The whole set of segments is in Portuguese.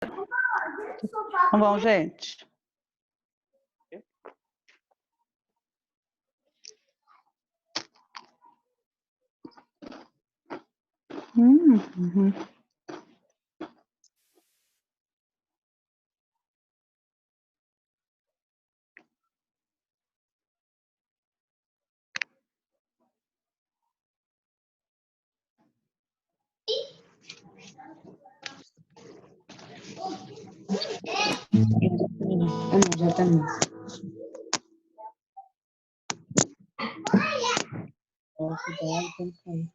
Tá bom, gente? Uhum. Já tá nisso. Posso dar, tem que sair.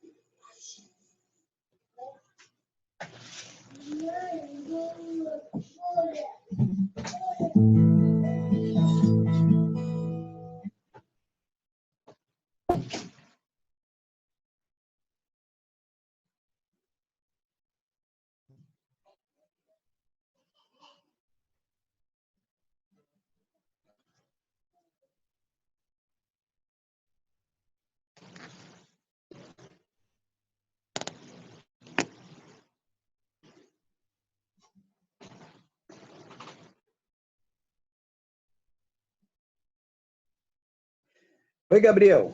Oi, Gabriel.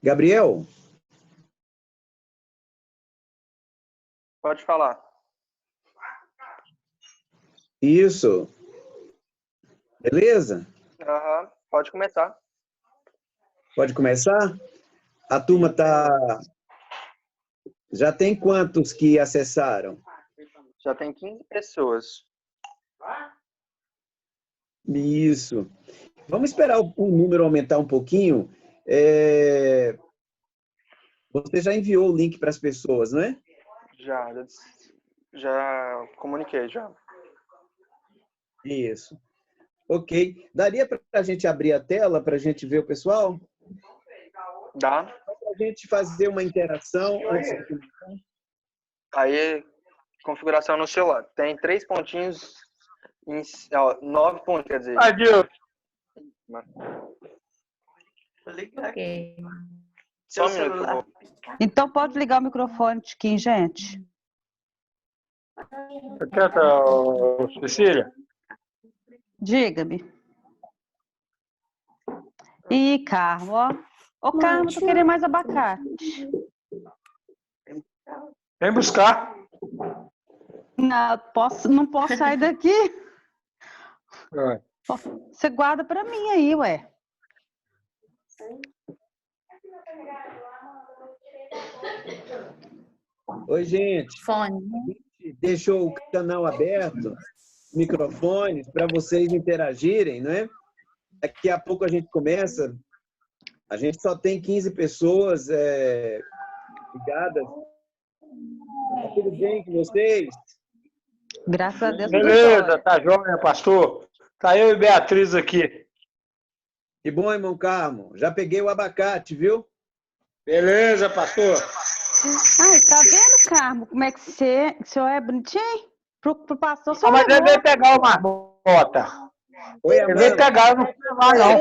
Gabriel? Pode falar. Isso. Beleza? Aham, pode começar. Pode começar? A turma tá... Já tem quantos que acessaram? Já tem 15 pessoas. Isso. Vamos esperar o número aumentar um pouquinho. Você já enviou o link para as pessoas, não é? Já comuniquei, já. Isso. Ok. Daria para a gente abrir a tela para a gente ver o pessoal? Dá? Para a gente fazer uma interação antes de começar. Aí, configuração no celular. Tem 3 pontinhos, 9 pontos, quer dizer. Adilson. Ok. Só um minuto, por favor. Então pode ligar o microfone, Tiquinho, gente. Quieta, Cecília. Diga-me. Ih, Carmo, ó. Ô, Carmo, tô querendo mais abacate. Vem buscar. Não posso sair daqui. Vai. Você guarda pra mim aí, ué. Oi, gente. Fone. Deixou o canal aberto, microfones, para vocês interagirem, não é? Daqui a pouco a gente começa. A gente só tem 15 pessoas ligadas. Tá tudo bem com vocês? Graças a Deus, tudo Beleza, jóia. tá joia, pastor. Tá eu e Beatriz aqui. Que bom, irmão Carmo. Já peguei o abacate, viu? Beleza, pastor. Ai, tá vendo, Carmo, como é que o senhor é bonitinho? Pro pastor, só Mas ele levou. veio pegar o marmota. Oi, Ele veio Amanda. pegar, eu não fui lá, não.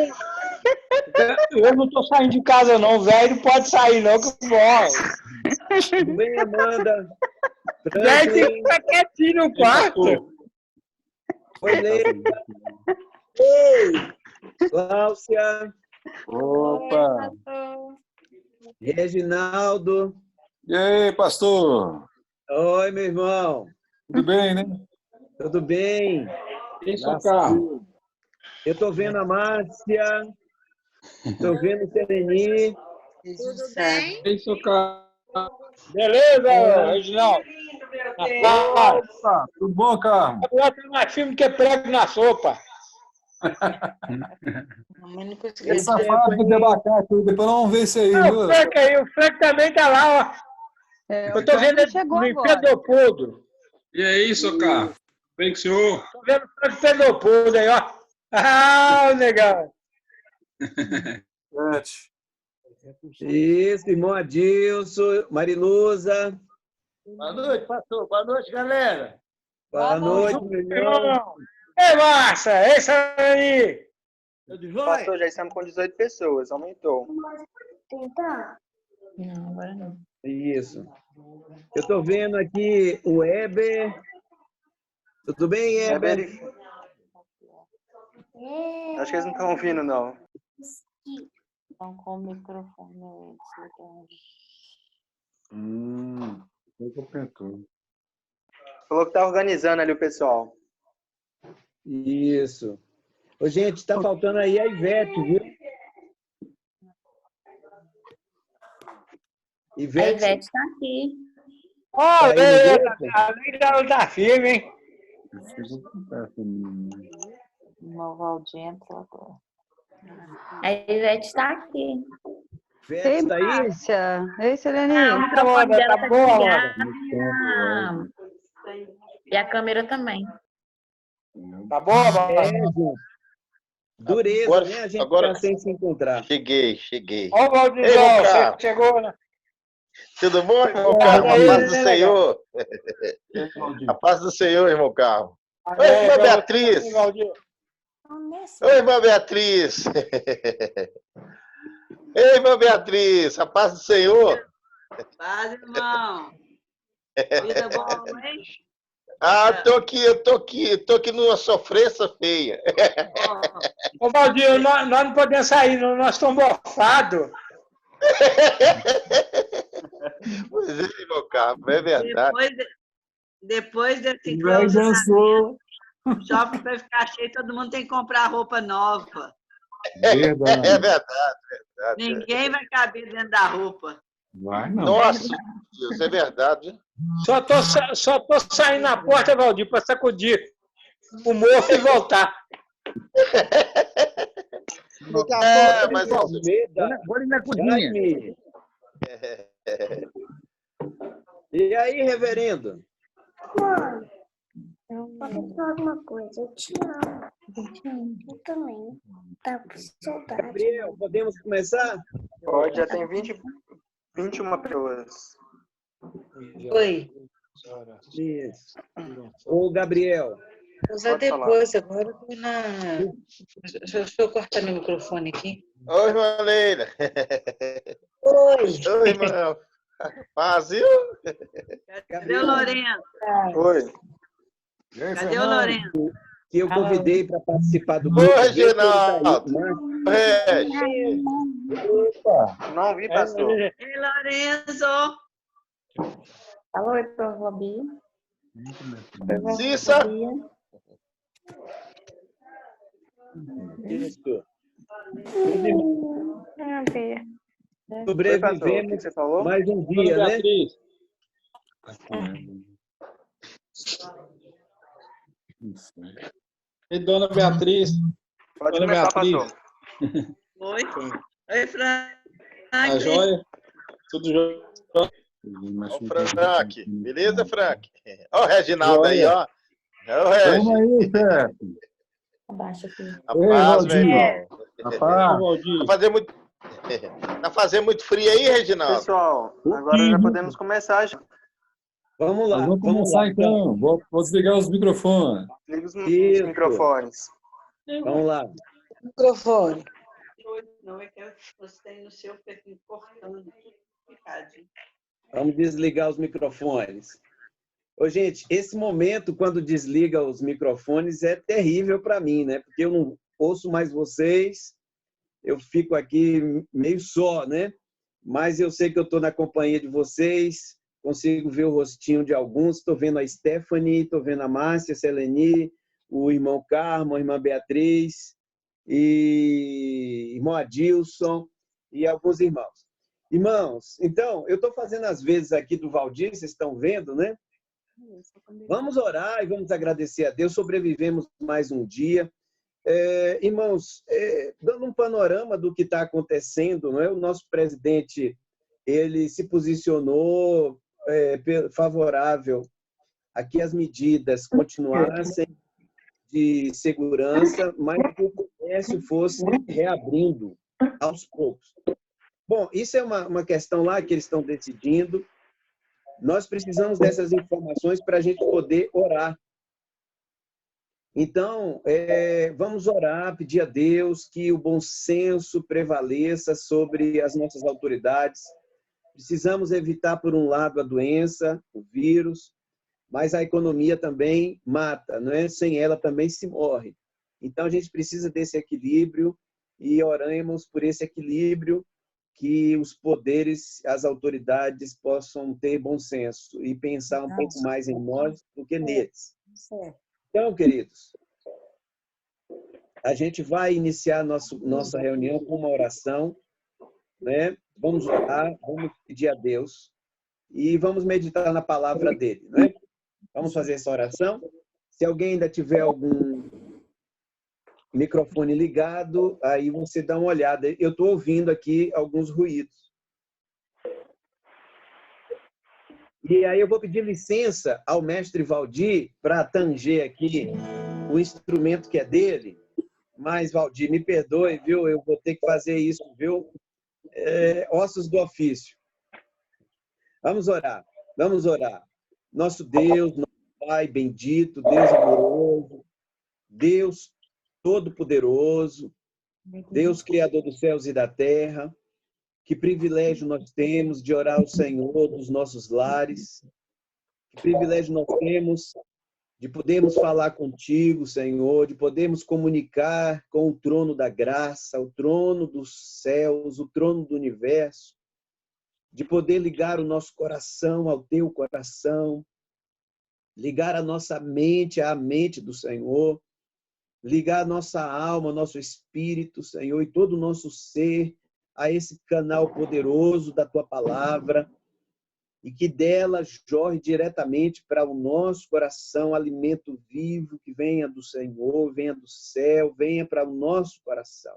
Eu não tô saindo de casa, não. O velho não pode sair, não, que eu morro. Tudo bem, Amanda? O velho tem que Franklin. ficar quietinho no quarto. Oi, Leila. Oi, Cláudia. Opa! Reginaldo. E aí, pastor? Oi, meu irmão. Tudo bem, né? Tudo bem? Esse é o carro. Eu estou vendo a Márcia. Estou vendo o Sereni. Tudo bem? Esse é o carro. Beleza, Reginaldo? Opa! Tudo bom, carro? Agora tem mais filme que prego na sopa. Essa fábrica de abacate, depois nós vamos ver isso aí, Ah, viu? o Frank aí, o Frank também tá lá, ó. Eu tô vendo ele chegou no agora. Pedropodro. E aí, seu carro? Bem com o senhor? Tô vendo o Frank Pedropodro aí, ó. Ah, legal. Isso, irmão Adilson, Mariluza. Boa noite, pastor. Boa noite, galera. Boa noite, meu irmão. Ei, Márcia, esse aí. Pastor, já estamos com 18 pessoas, aumentou. Não, agora não. Isso. Eu estou vendo aqui o Eber. Tudo bem, Eber? Acho que eles não estão ouvindo, não. Estão com o microfone desligado. Falou que tá organizando ali o pessoal. Isso. Ô, gente, está faltando aí a Ivete, viu? A Ivete, Ivete está aqui. Ó, Tá aí no grupo? a lei dela tá firme, hein? O Valdir entrou agora. A Ivete está aqui. Ivete Ei, está aí? Márcia. Ei, Selene. O microfone Tá dela tá boa, desligado. E a câmera também. Tá boa, É, Valdir? gente. Dureza, Agora- né? A gente agora- tá sem se encontrar. Cheguei. Ó, o Valdirzão, Ei, meu você carro. chegou, né? Tudo bom, irmão Tudo Carmo? A aí, paz do né, Senhor. A paz do Senhor, irmão Carmo. Oi, É, irmã pra Beatriz. você, Valdir. Oi, irmã Beatriz. Ei, irmã Beatriz, a paz do Senhor. Paz, irmão. Vida boa, hein? Ah, tô aqui numa sofrência feia. Ô, Valdir, nós não podemos sair, não, nós estamos borfados. Pois é, irmão Carmo, é verdade. Depois desse Já dançou. o shopping vai ficar cheio, todo mundo tem que comprar roupa nova. É Verdade. verdade. Ninguém vai caber dentro da roupa. Vai não. Nossa, Deus, é verdade. Só tô saindo na porta, Valdir, para sacudir o morro e voltar. É, mas Vou ali na cozinha. E aí, reverendo? Posso falar alguma coisa? Eu te amo. Eu também. Tá com saudade. Gabriel, podemos começar? Pode, já tem 21 pessoas. Oi. Isso. Ô, Gabriel. Usar Pode falar. depois, agora eu tô na. Deixa eu cortar meu microfone aqui. Oi, irmã Leila. Oi. Oi, irmão. Paz, viu? Cadê o Lourenço? Oi. Cadê o Lourenço? Que eu convidei para participar do Oi, grupo. Reginaldo. Regi. Não vi, pastor. Ei, Lourenço! Alô, oi, Provabi. Cissa. Isso. Oi, pastor. O que Sobrevivemos você falou? mais um dia, né? E dona Beatriz? Pode Dona começar, Beatriz. pastor. Oi? Oi, Frank. Tá joia? Tudo jóia? Ô, Frank. Beleza, Frank? Ó o Reginaldo aí, ó. É o Regi. Vamos aí, chefe. Abaixa aqui. A paz, meu irmão. Rapaz, Tá fazendo muito frio aí, Reginaldo? Pessoal, agora já podemos começar. Já. Vamos lá. vamos começar então. Vou desligar os microfones. Liga os Isso. microfones. Vamos lá. Microfone. Não, é que você tem no seu perfil cortando. Picadinho. Vamos desligar os microfones. Ô, gente, esse momento, quando desliga os microfones, é terrível para mim, né? Porque eu não ouço mais vocês, eu fico aqui meio só, né? Mas eu sei que eu estou na companhia de vocês, consigo ver o rostinho de alguns, estou vendo a Stephanie, estou vendo a Márcia, a Seleni, o irmão Carmo, a irmã Beatriz, e irmão Adilson e alguns irmãos. Irmãos, então, eu estou fazendo as vezes aqui do Valdir, vocês estão vendo, né? Vamos orar e vamos agradecer a Deus. Sobrevivemos mais um dia. Irmãos, dando um panorama do que está acontecendo, não é? O nosso presidente, ele se posicionou favorável a que as medidas continuassem de segurança, mas que o comércio fosse reabrindo aos poucos. Bom, isso é uma questão lá que eles estão decidindo. Nós precisamos dessas informações para a gente poder orar. Então, vamos orar, pedir a Deus que o bom senso prevaleça sobre as nossas autoridades Precisamos evitar, por um lado, a doença, o vírus, mas a economia também mata, não é? Sem ela também se morre. Então, a gente precisa desse equilíbrio e oramos por esse equilíbrio, que os poderes, as autoridades possam ter bom senso e pensar um pouco mais em nós do que neles. Então, queridos, a gente vai iniciar nossa reunião com uma oração, né? Vamos orar, vamos pedir a Deus e vamos meditar na palavra dele, né? Vamos fazer essa oração. Se alguém ainda tiver algum microfone ligado, aí você dá uma olhada. Eu estou ouvindo aqui alguns ruídos. E aí eu vou pedir licença ao mestre Valdir para tanger aqui o instrumento que é dele. Mas, Valdir, me perdoe, viu? Eu vou ter que fazer isso, viu? Ossos do ofício. Vamos orar, vamos orar. Nosso Deus, nosso Pai bendito, Deus amoroso, Deus todo-poderoso, Deus criador dos céus e da terra, que privilégio nós temos de orar ao Senhor dos nossos lares, que privilégio nós temos de podermos falar contigo, Senhor, de podermos comunicar com o trono da graça, o trono dos céus, o trono do universo, de poder ligar o nosso coração ao teu coração, ligar a nossa mente à mente do Senhor, ligar a nossa alma, nosso espírito, Senhor, e todo o nosso ser a esse canal poderoso da tua palavra, e que dela jorre diretamente para o nosso coração alimento vivo que venha do Senhor, venha do céu, venha para o nosso coração.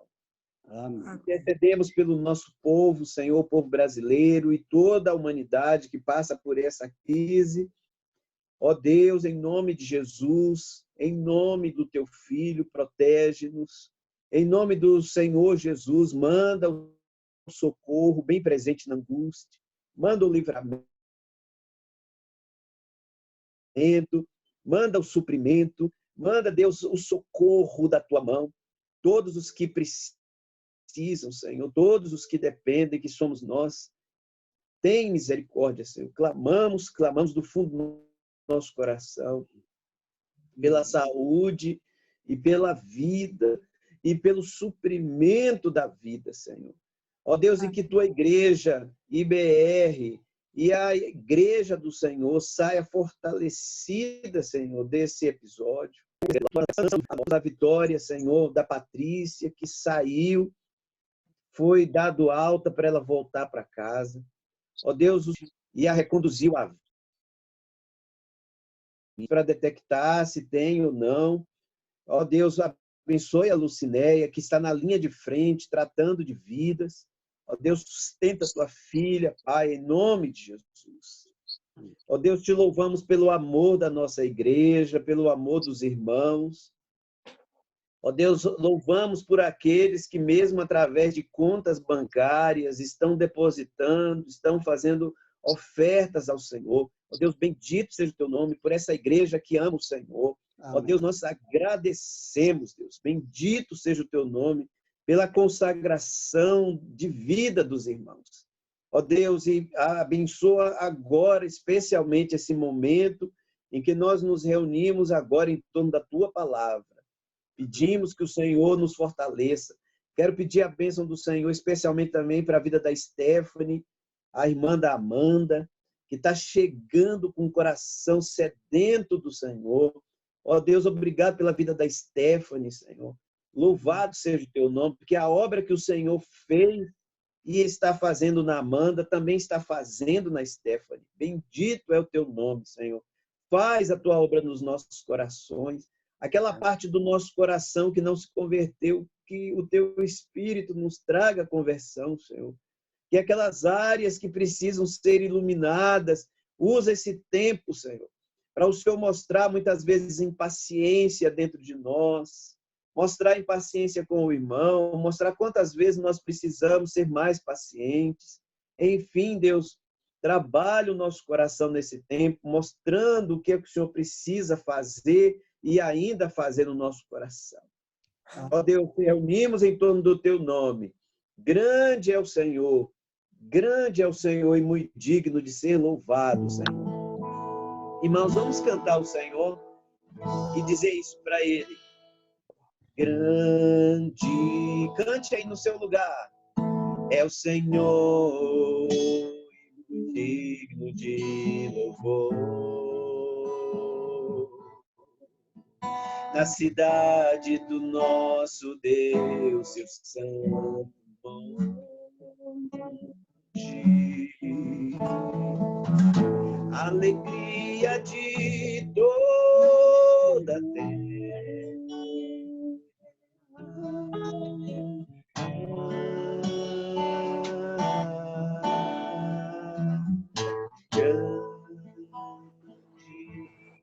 Intercedemos pelo nosso povo, Senhor, o povo brasileiro e toda a humanidade que passa por essa crise. Ó Deus, em nome de Jesus, em nome do teu Filho, protege-nos. Em nome do Senhor Jesus, manda o socorro bem presente na angústia, manda o livramento, manda o suprimento, manda, Deus, o socorro da tua mão. Todos os que precisam, Senhor, todos os que dependem, que somos nós, tem misericórdia, Senhor. Clamamos do fundo do nosso coração, pela saúde e pela vida e pelo suprimento da vida, Senhor. Ó Deus, e que tua igreja, IBR, e a igreja do Senhor saia fortalecida, Senhor, desse episódio. A vitória, Senhor, da Patrícia, que saiu, foi dado alta para ela voltar para casa. Ó Deus, e a reconduziu a vida para detectar se tem ou não. Ó Deus, abençoe a Lucinéia, que está na linha de frente, tratando de vidas. Ó Deus, sustenta a tua filha, Pai, em nome de Jesus. Ó Deus, te louvamos pelo amor da nossa igreja, pelo amor dos irmãos. Ó Deus, louvamos por aqueles que mesmo através de contas bancárias estão depositando, estão fazendo ofertas ao Senhor. Ó Deus, bendito seja o teu nome por essa igreja que ama o Senhor. Amém. Ó Deus, nós agradecemos, Deus. Bendito seja o teu nome pela consagração de vida dos irmãos. Ó Deus, e abençoa agora, especialmente esse momento em que nós nos reunimos agora em torno da tua palavra. Pedimos que o Senhor nos fortaleça. Quero pedir a bênção do Senhor, especialmente também para a vida da Stephanie, a irmã da Amanda, que está chegando com o coração sedento do Senhor. Ó Deus, obrigado pela vida da Stephanie, Senhor. Louvado seja o teu nome, porque a obra que o Senhor fez e está fazendo na Amanda, também está fazendo na Stephanie. Bendito é o teu nome, Senhor. Faz a tua obra nos nossos corações. Aquela parte do nosso coração que não se converteu, que o teu Espírito nos traga conversão, Senhor. Que aquelas áreas que precisam ser iluminadas, usa esse tempo, Senhor, para o Senhor mostrar muitas vezes impaciência dentro de nós, mostrar impaciência com o irmão, mostrar quantas vezes nós precisamos ser mais pacientes. Enfim, Deus, trabalhe o nosso coração nesse tempo, mostrando o que o Senhor precisa fazer e ainda fazer no nosso coração. Ó Deus, reunimos em torno do teu nome. Grande é o Senhor, Grande é o Senhor e muito digno de ser louvado, Senhor. Irmãos, vamos cantar o Senhor e dizer isso para Ele. Grande, cante aí no seu lugar. É o Senhor e muito digno de louvor. Na cidade do nosso Deus, seu santo monte. Alegria de toda a terra.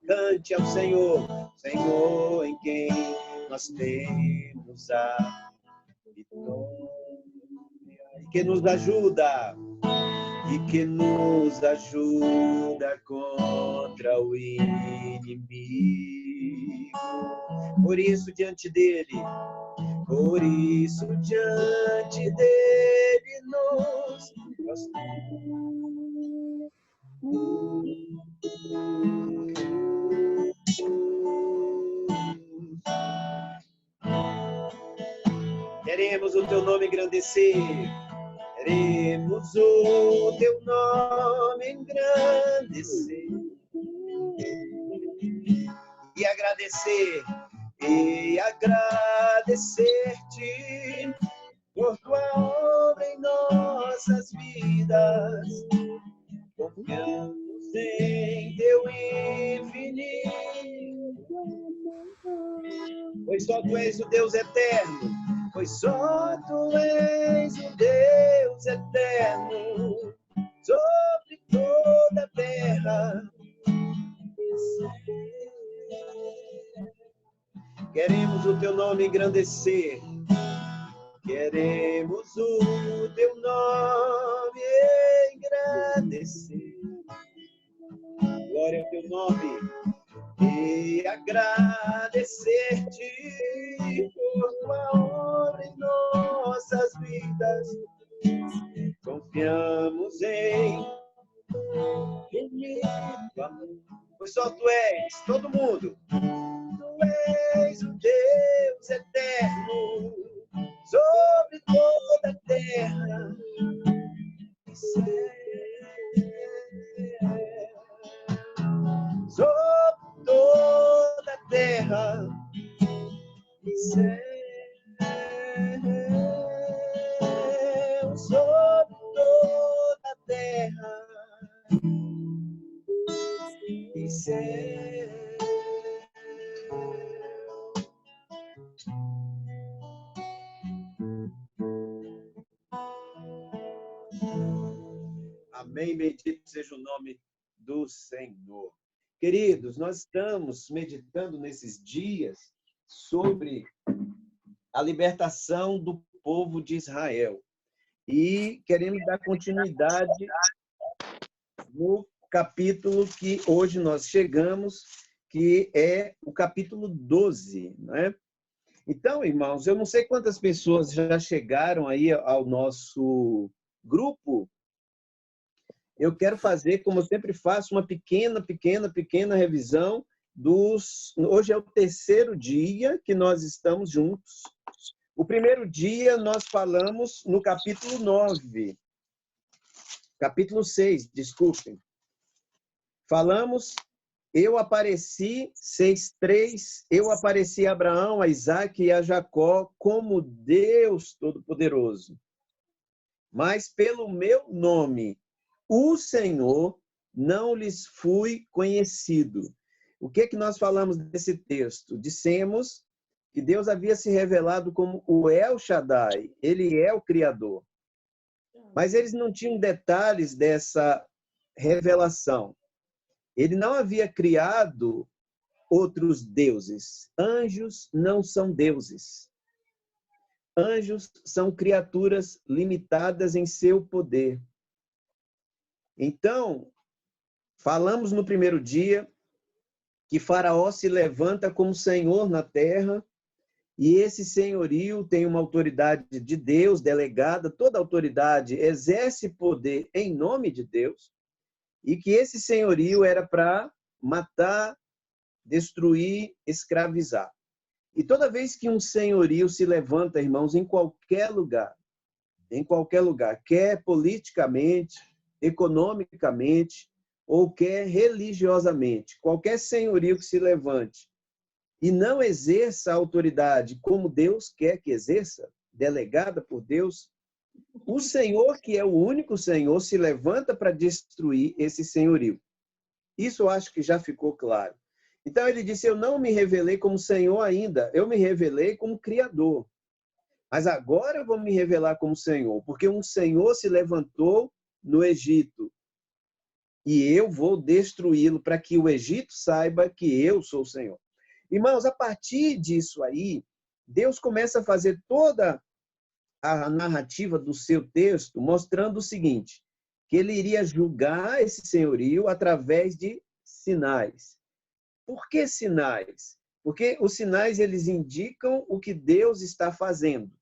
Cante ao Senhor, Senhor em quem nós temos a vitória, e que nos ajuda contra o inimigo. Por isso diante dele nos queremos o teu nome engrandecer. Queremos o teu nome engrandecer e agradecer-te por tua obra em nossas vidas. Confiamos em teu infinito, pois só tu és o Deus eterno. Pois só tu és o Deus eterno sobre toda a terra. Queremos o teu nome engrandecer. Queremos o teu nome engrandecer. Glória ao teu nome. E agradecer-te por tua obra em nossas vidas. Confiamos em infinito amor. Pois só tu és, todo mundo. Tu és o Deus eterno sobre toda a terra. Sobre toda a terra e céu, sobre toda a terra e céu. Amém, bendito seja o nome do Senhor. Queridos, nós estamos meditando nesses dias sobre a libertação do povo de Israel. E queremos dar continuidade no capítulo que hoje nós chegamos, que é o capítulo 12, né? Então, irmãos, eu não sei quantas pessoas já chegaram aí ao nosso grupo. Eu quero fazer, como eu sempre faço, uma pequena revisão Hoje é o terceiro dia que nós estamos juntos. O primeiro dia nós falamos no capítulo 9. Capítulo 6, desculpem. Falamos, eu apareci, 6:3, eu apareci a Abraão, a Isaac e a Jacó como Deus Todo-Poderoso. Mas pelo meu nome, o Senhor, não lhes fui conhecido. O que que nós falamos desse texto? Dissemos que Deus havia se revelado como o El Shaddai, ele é o Criador. Mas eles não tinham detalhes dessa revelação. Ele não havia criado outros deuses. Anjos não são deuses. Anjos são criaturas limitadas em seu poder. Então, falamos no primeiro dia que Faraó se levanta como senhor na terra e esse senhorio tem uma autoridade de Deus delegada, toda autoridade exerce poder em nome de Deus, e que esse senhorio era para matar, destruir, escravizar. E toda vez que um senhorio se levanta, irmãos, em qualquer lugar, quer politicamente, economicamente, ou quer religiosamente, qualquer senhorio que se levante e não exerça a autoridade como Deus quer que exerça, delegada por Deus, o Senhor, que é o único Senhor, se levanta para destruir esse senhorio. Isso eu acho que já ficou claro. Então ele disse, eu não me revelei como Senhor ainda, eu me revelei como Criador. Mas agora eu vou me revelar como Senhor, porque um Senhor se levantou no Egito. E eu vou destruí-lo para que o Egito saiba que eu sou o Senhor. Irmãos, a partir disso aí, Deus começa a fazer toda a narrativa do seu texto, mostrando o seguinte, que ele iria julgar esse senhorio através de sinais. Por que sinais? Porque os sinais, eles indicam o que Deus está fazendo.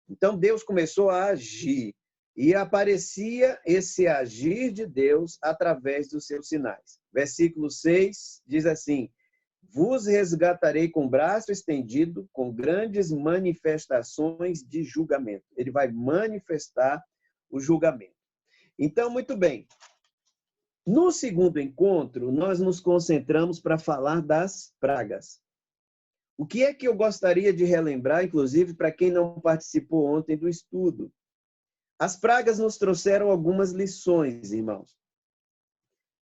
Então, Deus começou a agir. E aparecia esse agir de Deus através dos seus sinais. Versículo 6 diz assim, vos resgatarei com braço estendido, com grandes manifestações de julgamento. Ele vai manifestar o julgamento. Então, muito bem. No segundo encontro, nós nos concentramos para falar das pragas. O que é que eu gostaria de relembrar, inclusive, para quem não participou ontem do estudo? As pragas nos trouxeram algumas lições, irmãos.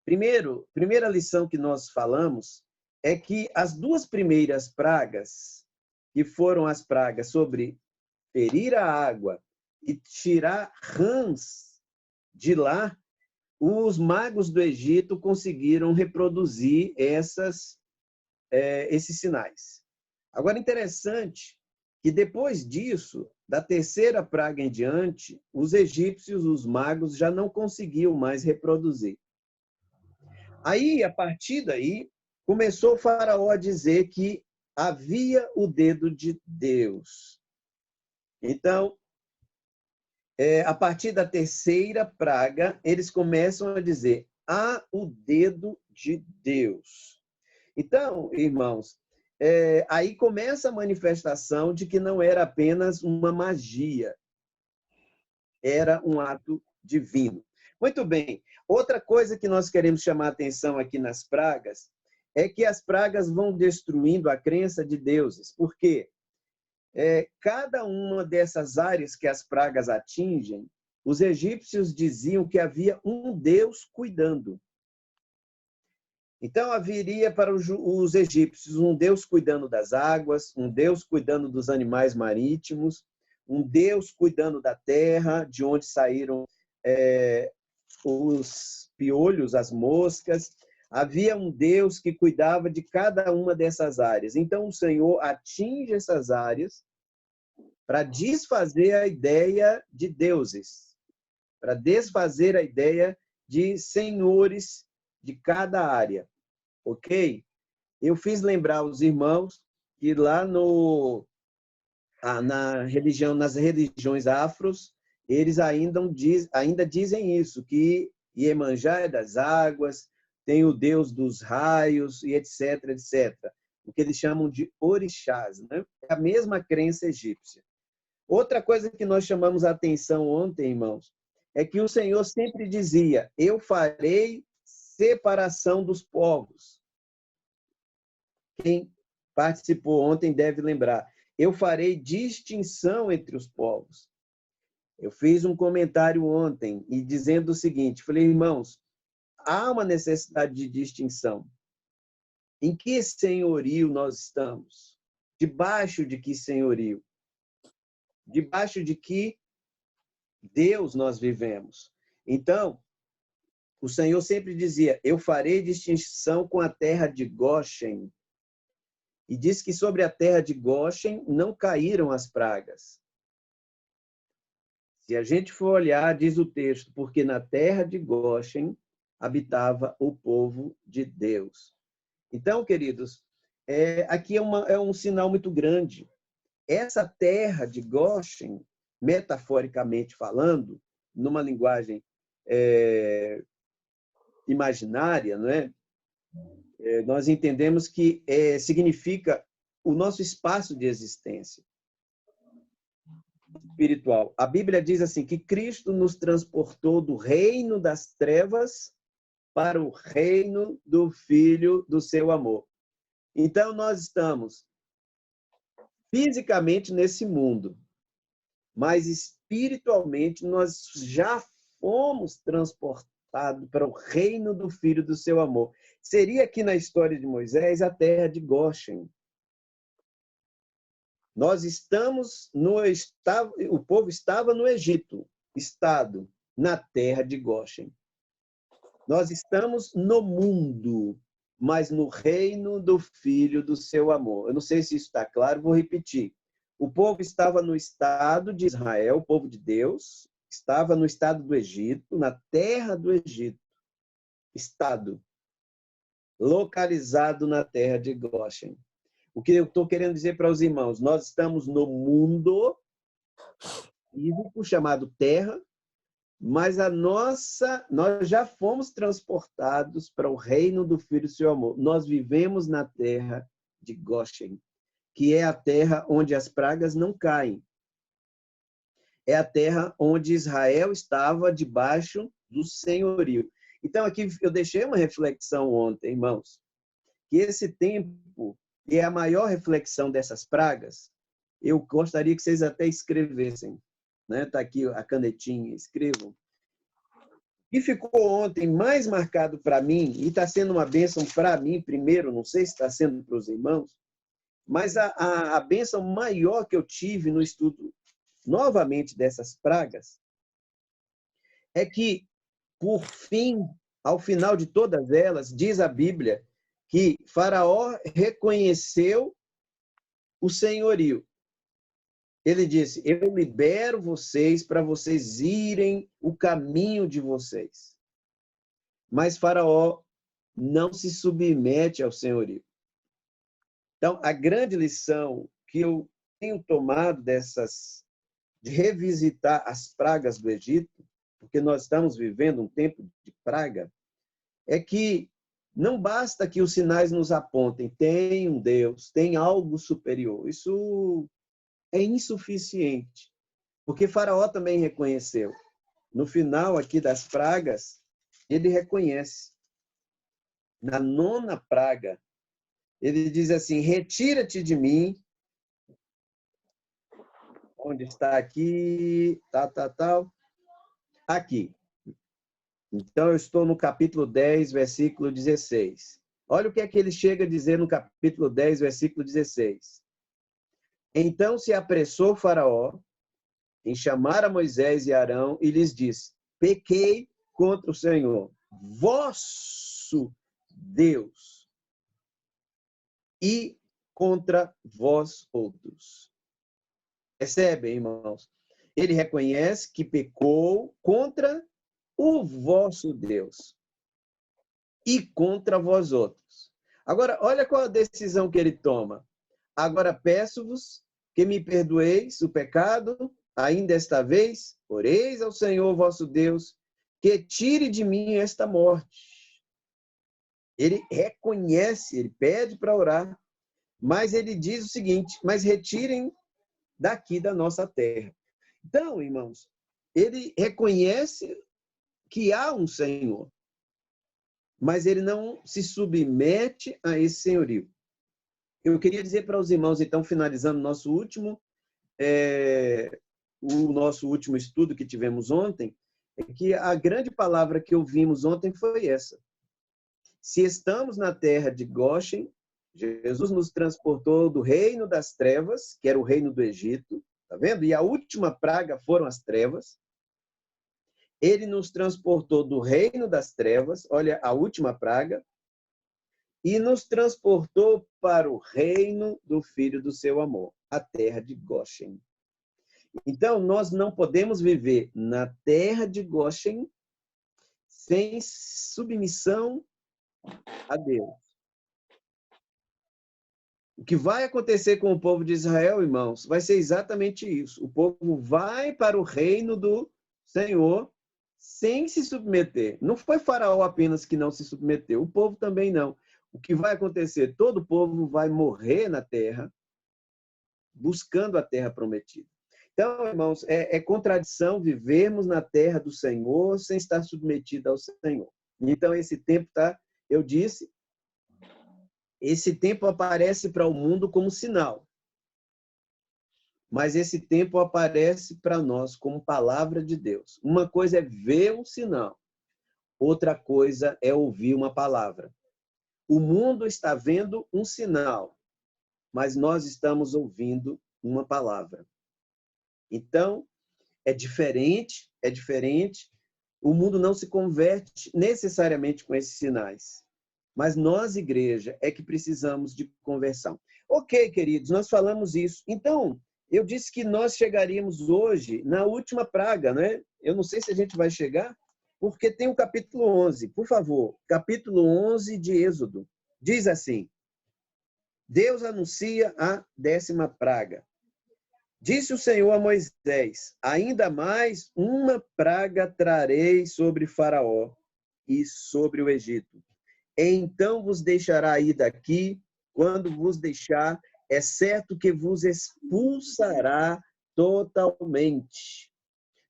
Primeira lição que nós falamos é que as duas primeiras pragas, que foram as pragas sobre ferir a água e tirar rãs de lá, os magos do Egito conseguiram reproduzir esses sinais. Agora, interessante que depois disso, da terceira praga em diante, os egípcios, os magos, já não conseguiam mais reproduzir. Aí, a partir daí, começou o faraó a dizer que havia o dedo de Deus. Então, a partir da terceira praga, eles começam a dizer, há o dedo de Deus. Então, irmãos, aí começa a manifestação de que não era apenas uma magia, era um ato divino. Muito bem, outra coisa que nós queremos chamar a atenção aqui nas pragas é que as pragas vão destruindo a crença de deuses. Por quê? Cada uma dessas áreas que as pragas atingem, os egípcios diziam que havia um Deus cuidando. Então, haveria para os egípcios um Deus cuidando das águas, um Deus cuidando dos animais marítimos, um Deus cuidando da terra, de onde saíram os piolhos, as moscas. Havia um Deus que cuidava de cada uma dessas áreas. Então, o Senhor atinge essas áreas para desfazer a ideia de deuses, para desfazer a ideia de senhores de cada área, ok? Eu fiz lembrar os irmãos que lá nas religiões afros, eles ainda dizem isso, que Iemanjá é das águas, tem o Deus dos raios, e etc, etc. O que eles chamam de orixás, né? É a mesma crença egípcia. Outra coisa que nós chamamos a atenção ontem, irmãos, é que o Senhor sempre dizia, eu farei separação dos povos. Quem participou ontem deve lembrar. Eu farei distinção entre os povos. Eu fiz um comentário ontem e dizendo o seguinte, falei, irmãos, há uma necessidade de distinção. Em que senhorio nós estamos? Debaixo de que senhorio? Debaixo de que Deus nós vivemos? Então, o Senhor sempre dizia, eu farei distinção com a terra de Goshen. E diz que sobre a terra de Goshen não caíram as pragas. Se a gente for olhar, diz o texto, porque na terra de Goshen habitava o povo de Deus. Então, queridos, aqui é um sinal muito grande. Essa terra de Goshen, metaforicamente falando, numa linguagem imaginária, não é? Nós entendemos que significa o nosso espaço de existência espiritual. A Bíblia diz assim que Cristo nos transportou do reino das trevas para o reino do Filho do seu amor. Então, nós estamos fisicamente nesse mundo, mas espiritualmente nós já fomos transportados para o reino do Filho do seu amor. Seria aqui na história de Moisés a terra de Goshen. Nós estamos o povo estava no Egito, estado na terra de Goshen. Nós estamos no mundo, mas no reino do Filho do seu amor. Eu não sei se isso está claro, vou repetir. O povo estava no estado de Israel, o povo de Deus, estava no estado do Egito, na terra do Egito. Estado localizado na terra de Goshen. O que eu estou querendo dizer para os irmãos, nós estamos no mundo físico chamado terra, mas nós já fomos transportados para o reino do Filho do seu amor. Nós vivemos na terra de Goshen, que é a terra onde as pragas não caem. É a terra onde Israel estava debaixo do senhorio. Então, aqui eu deixei uma reflexão ontem, irmãos, que esse tempo, que é a maior reflexão dessas pragas, eu gostaria que vocês até escrevessem. Está aqui a canetinha, escrevam. E ficou ontem mais marcado para mim, e está sendo uma bênção para mim primeiro, não sei se está sendo para os irmãos, mas a bênção maior que eu tive no estudo, novamente, dessas pragas, é que, por fim, ao final de todas elas, diz a Bíblia que Faraó reconheceu o senhorio. Ele disse, eu libero vocês para vocês irem o caminho de vocês. Mas Faraó não se submete ao senhorio. Então, a grande lição que eu tenho tomado de revisitar as pragas do Egito, porque nós estamos vivendo um tempo de praga, é que não basta que os sinais nos apontem, tem um Deus, tem algo superior. Isso é insuficiente, porque Faraó também reconheceu. No final aqui das pragas, ele reconhece. Na 9ª praga, ele diz assim, retira-te de mim. Onde está aqui? Tal. Aqui. Então, eu estou no capítulo 10, versículo 16. Olha o que é que ele chega a dizer no capítulo 10, versículo 16. Então se apressou Faraó em chamar a Moisés e Arão e lhes disse, pequei contra o Senhor, vosso Deus, e contra vós outros. Percebem, irmãos? Ele reconhece que pecou contra o vosso Deus e contra vós outros. Agora, olha qual a decisão que ele toma. Agora peço-vos que me perdoeis o pecado, ainda esta vez, oreis ao Senhor vosso Deus, que tire de mim esta morte. Ele reconhece, ele pede para orar, mas ele diz o seguinte, mas retirem daqui da nossa terra. Então, irmãos, ele reconhece que há um Senhor, mas ele não se submete a esse senhorio. Eu queria dizer para os irmãos, então, finalizando o nosso último estudo que tivemos ontem, é que a grande palavra que ouvimos ontem foi essa. Se estamos na terra de Goshen, Jesus nos transportou do reino das trevas, que era o reino do Egito, tá vendo? E a última praga foram as trevas. Ele nos transportou do reino das trevas, olha a última praga, e nos transportou para o reino do Filho do seu amor, a terra de Goshen. Então, nós não podemos viver na terra de Goshen sem submissão a Deus. O que vai acontecer com o povo de Israel, irmãos, vai ser exatamente isso. O povo vai para o reino do Senhor sem se submeter. Não foi Faraó apenas que não se submeteu, o povo também não. O que vai acontecer? Todo o povo vai morrer na terra, buscando a terra prometida. Então, irmãos, é contradição vivermos na terra do Senhor sem estar submetido ao Senhor. Então, esse tempo tá, eu disse, esse tempo aparece para o mundo como sinal. Mas esse tempo aparece para nós como palavra de Deus. Uma coisa é ver um sinal, outra coisa é ouvir uma palavra. O mundo está vendo um sinal, mas nós estamos ouvindo uma palavra. Então, é diferente. O mundo não se converte necessariamente com esses sinais. Mas nós, igreja, é que precisamos de conversão. Ok, queridos, nós falamos isso. Então, eu disse que nós chegaríamos hoje na última praga, né? Eu não sei se a gente vai chegar, porque tem o capítulo 11. Por favor, capítulo 11 de Êxodo. Diz assim: Deus anuncia a 10ª praga. Disse o Senhor a Moisés: ainda mais uma praga trarei sobre Faraó e sobre o Egito. Então vos deixará ir daqui, quando vos deixar, é certo que vos expulsará totalmente.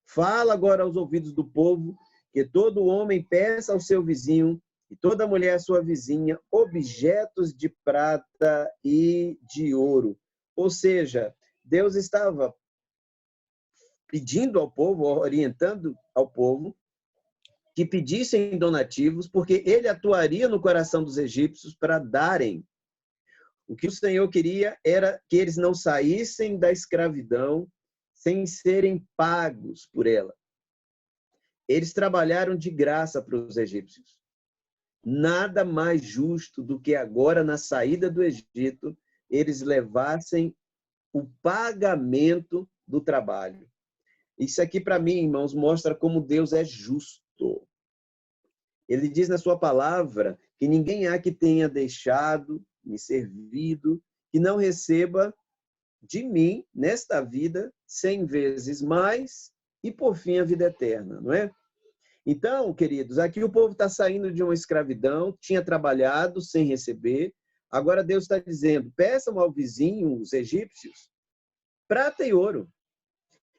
Fala agora aos ouvidos do povo, que todo homem peça ao seu vizinho, e toda mulher à sua vizinha, objetos de prata e de ouro. Ou seja, Deus estava pedindo ao povo, orientando ao povo, que pedissem donativos, porque ele atuaria no coração dos egípcios para darem. O que o Senhor queria era que eles não saíssem da escravidão sem serem pagos por ela. Eles trabalharam de graça para os egípcios. Nada mais justo do que agora, na saída do Egito, eles levassem o pagamento do trabalho. Isso aqui, para mim, irmãos, mostra como Deus é justo. Ele diz na sua palavra que ninguém há que tenha deixado, me servido, que não receba de mim, nesta vida, 100 vezes mais e, por fim, a vida eterna, não é? Então, queridos, aqui o povo está saindo de uma escravidão, tinha trabalhado sem receber, agora Deus está dizendo, peçam ao vizinho, os egípcios, prata e ouro.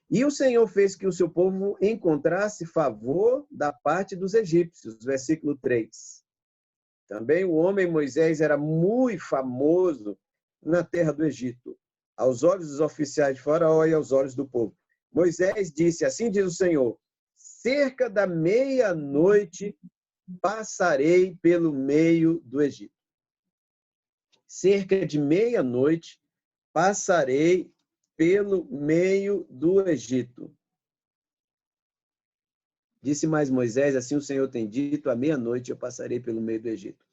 E o Senhor fez que o seu povo encontrasse favor da parte dos egípcios, versículo 3. Também o homem Moisés era muito famoso na terra do Egito, aos olhos dos oficiais de Faraó e aos olhos do povo. Moisés disse, assim diz o Senhor, cerca da meia-noite passarei pelo meio do Egito. Cerca de meia-noite passarei pelo meio do Egito. Disse mais Moisés, assim o Senhor tem dito, à meia-noite eu passarei pelo meio do Egito.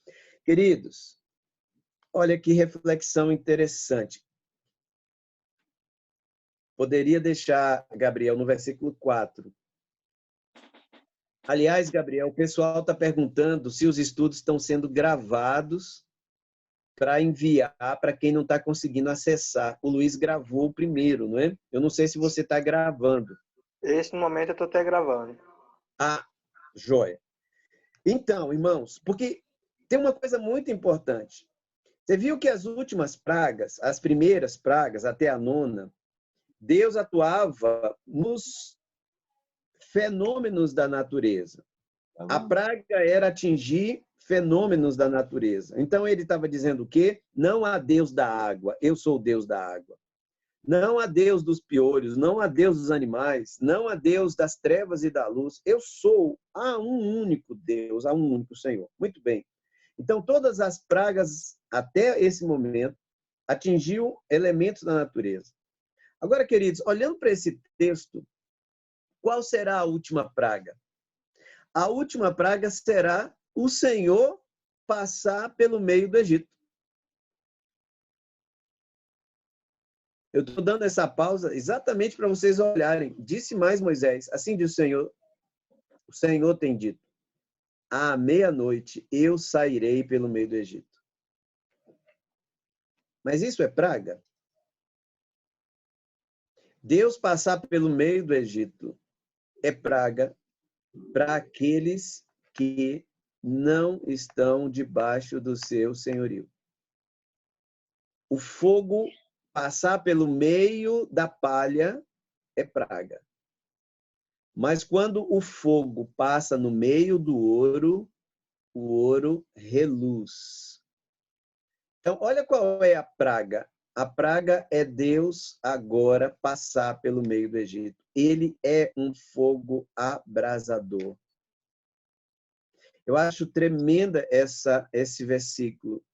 Queridos, olha que reflexão interessante. Poderia deixar, Gabriel, no versículo 4. Aliás, Gabriel, o pessoal está perguntando se os estudos estão sendo gravados para enviar para quem não está conseguindo acessar. O Luiz gravou o primeiro, não é? Eu não sei se você está gravando. Esse momento eu estou até gravando. Ah, joia. Então, irmãos, porque tem uma coisa muito importante. Você viu que as últimas pragas, as primeiras pragas, até a 9ª, Deus atuava nos fenômenos da natureza. A praga era atingir fenômenos da natureza. Então, ele estava dizendo o quê? Não há Deus da água, eu sou o Deus da água. Não há Deus dos piolhos, não há Deus dos animais, não há Deus das trevas e da luz. Eu sou a um único Deus, a um único Senhor. Muito bem. Então, todas as pragas, até esse momento, atingiam elementos da natureza. Agora, queridos, olhando para esse texto, qual será a última praga? A última praga será o Senhor passar pelo meio do Egito. Eu estou dando essa pausa exatamente para vocês olharem. Disse mais Moisés, assim diz o Senhor tem dito, à meia-noite eu sairei pelo meio do Egito. Mas isso é praga? Deus passar pelo meio do Egito é praga para aqueles que não estão debaixo do seu senhorio. O fogo passar pelo meio da palha é praga. Mas quando o fogo passa no meio do ouro, o ouro reluz. Então, olha qual é a praga. A praga é Deus agora passar pelo meio do Egito. Ele é um fogo abrasador. Eu acho tremenda esse versículo.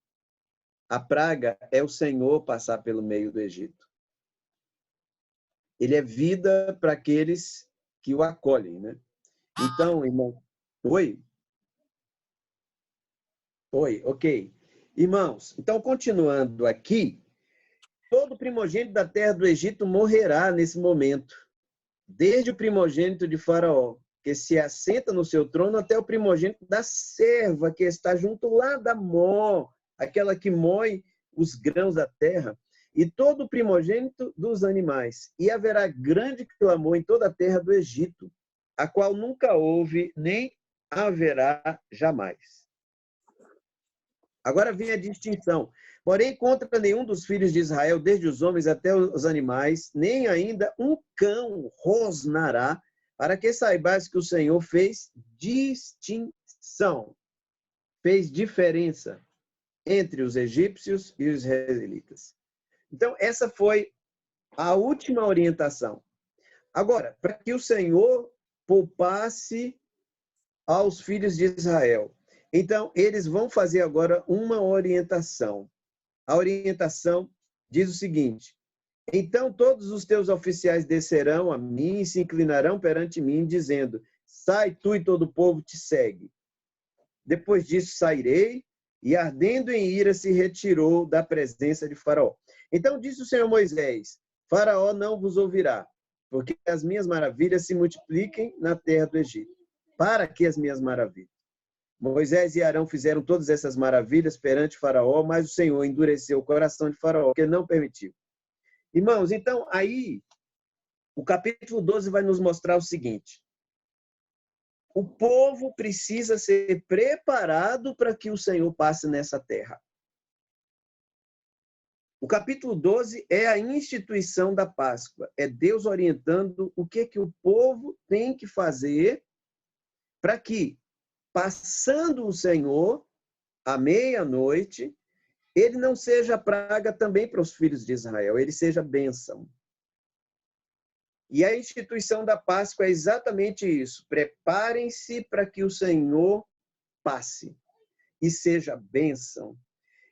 A praga é o Senhor passar pelo meio do Egito. Ele é vida para aqueles que o acolhem, né? Então, irmão... Oi? Oi, ok. Irmãos, então, continuando aqui, todo primogênito da terra do Egito morrerá nesse momento, desde o primogênito de Faraó, que se assenta no seu trono, até o primogênito da serva, que está junto lá da mó, aquela que moe os grãos da terra, e todo o primogênito dos animais. E haverá grande clamor em toda a terra do Egito, a qual nunca houve, nem haverá jamais. Agora vem a distinção. Porém, contra nenhum dos filhos de Israel, desde os homens até os animais, nem ainda um cão rosnará, para que saibais que o Senhor fez distinção, fez diferença entre os egípcios e os israelitas. Então, essa foi a última orientação. Agora, para que o Senhor poupasse aos filhos de Israel. Então, eles vão fazer agora uma orientação. A orientação diz o seguinte: então todos os teus oficiais descerão a mim e se inclinarão perante mim, dizendo: sai tu e todo o povo te segue. Depois disso sairei, e ardendo em ira se retirou da presença de Faraó. Então disse o Senhor a Moisés: Faraó não vos ouvirá, porque as minhas maravilhas se multipliquem na terra do Egito. Para que as minhas maravilhas? Moisés e Arão fizeram todas essas maravilhas perante Faraó, mas o Senhor endureceu o coração de Faraó, que ele não permitiu. Irmãos, então aí o capítulo 12 vai nos mostrar o seguinte: o povo precisa ser preparado para que o Senhor passe nessa terra. O capítulo 12 é a instituição da Páscoa, é Deus orientando o que o povo tem que fazer para que, passando o Senhor, à meia-noite, ele não seja praga também para os filhos de Israel, ele seja bênção. E a instituição da Páscoa é exatamente isso. Preparem-se para que o Senhor passe e seja bênção.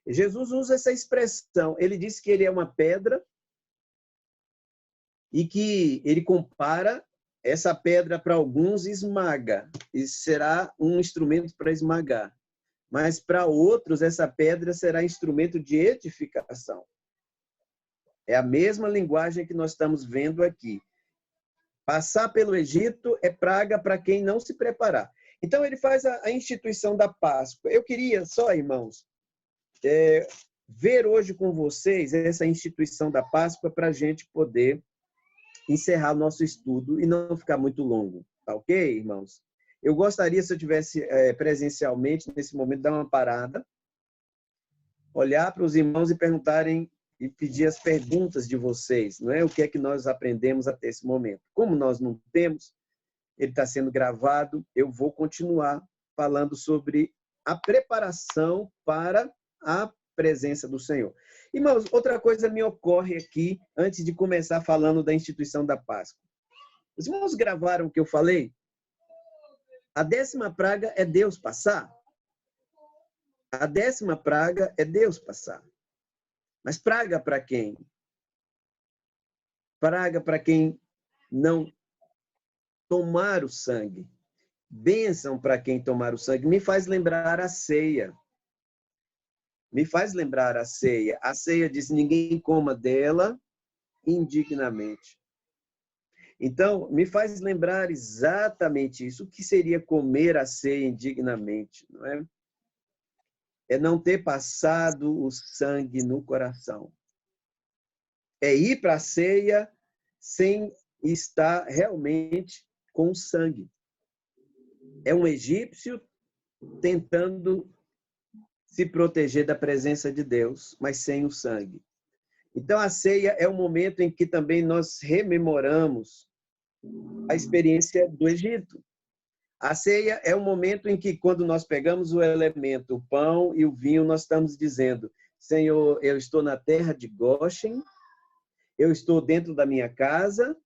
Jesus usa essa expressão. Ele diz que ele é uma pedra e que ele compara essa pedra para alguns esmaga e será um instrumento para esmagar. Mas para outros essa pedra será instrumento de edificação. É a mesma linguagem que nós estamos vendo aqui. Passar pelo Egito é praga para quem não se preparar. Então ele faz a instituição da Páscoa. Eu queria só, irmãos, ver hoje com vocês essa instituição da Páscoa para a gente poder encerrar o nosso estudo e não ficar muito longo. Tá ok, irmãos? Eu gostaria, se eu tivesse presencialmente, nesse momento, dar uma parada, olhar para os irmãos e perguntarem e pedir as perguntas de vocês, não é? O que é que nós aprendemos até esse momento? Como nós não temos, ele está sendo gravado, eu vou continuar falando sobre a preparação para a presença do Senhor. Irmãos, outra coisa me ocorre aqui, antes de começar falando da instituição da Páscoa. Os irmãos gravaram o que eu falei? A 10ª praga é Deus passar. A 10ª praga é Deus passar. Mas praga para quem? Praga para quem não tomar o sangue. Bênção para quem tomar o sangue. Me faz lembrar a ceia. Me faz lembrar a ceia. A ceia diz: ninguém coma dela indignamente. Então, me faz lembrar exatamente isso. O que seria comer a ceia indignamente, não é? é não ter passado o sangue no coração. É ir para a ceia sem estar realmente com sangue. É um egípcio tentando se proteger da presença de Deus, mas sem o sangue. Então, a ceia é o momento em que também nós rememoramos a experiência do Egito. A ceia é o momento em que, quando nós pegamos o elemento, o pão e o vinho, nós estamos dizendo: Senhor, eu estou na terra de Goshen, eu estou dentro da minha casa,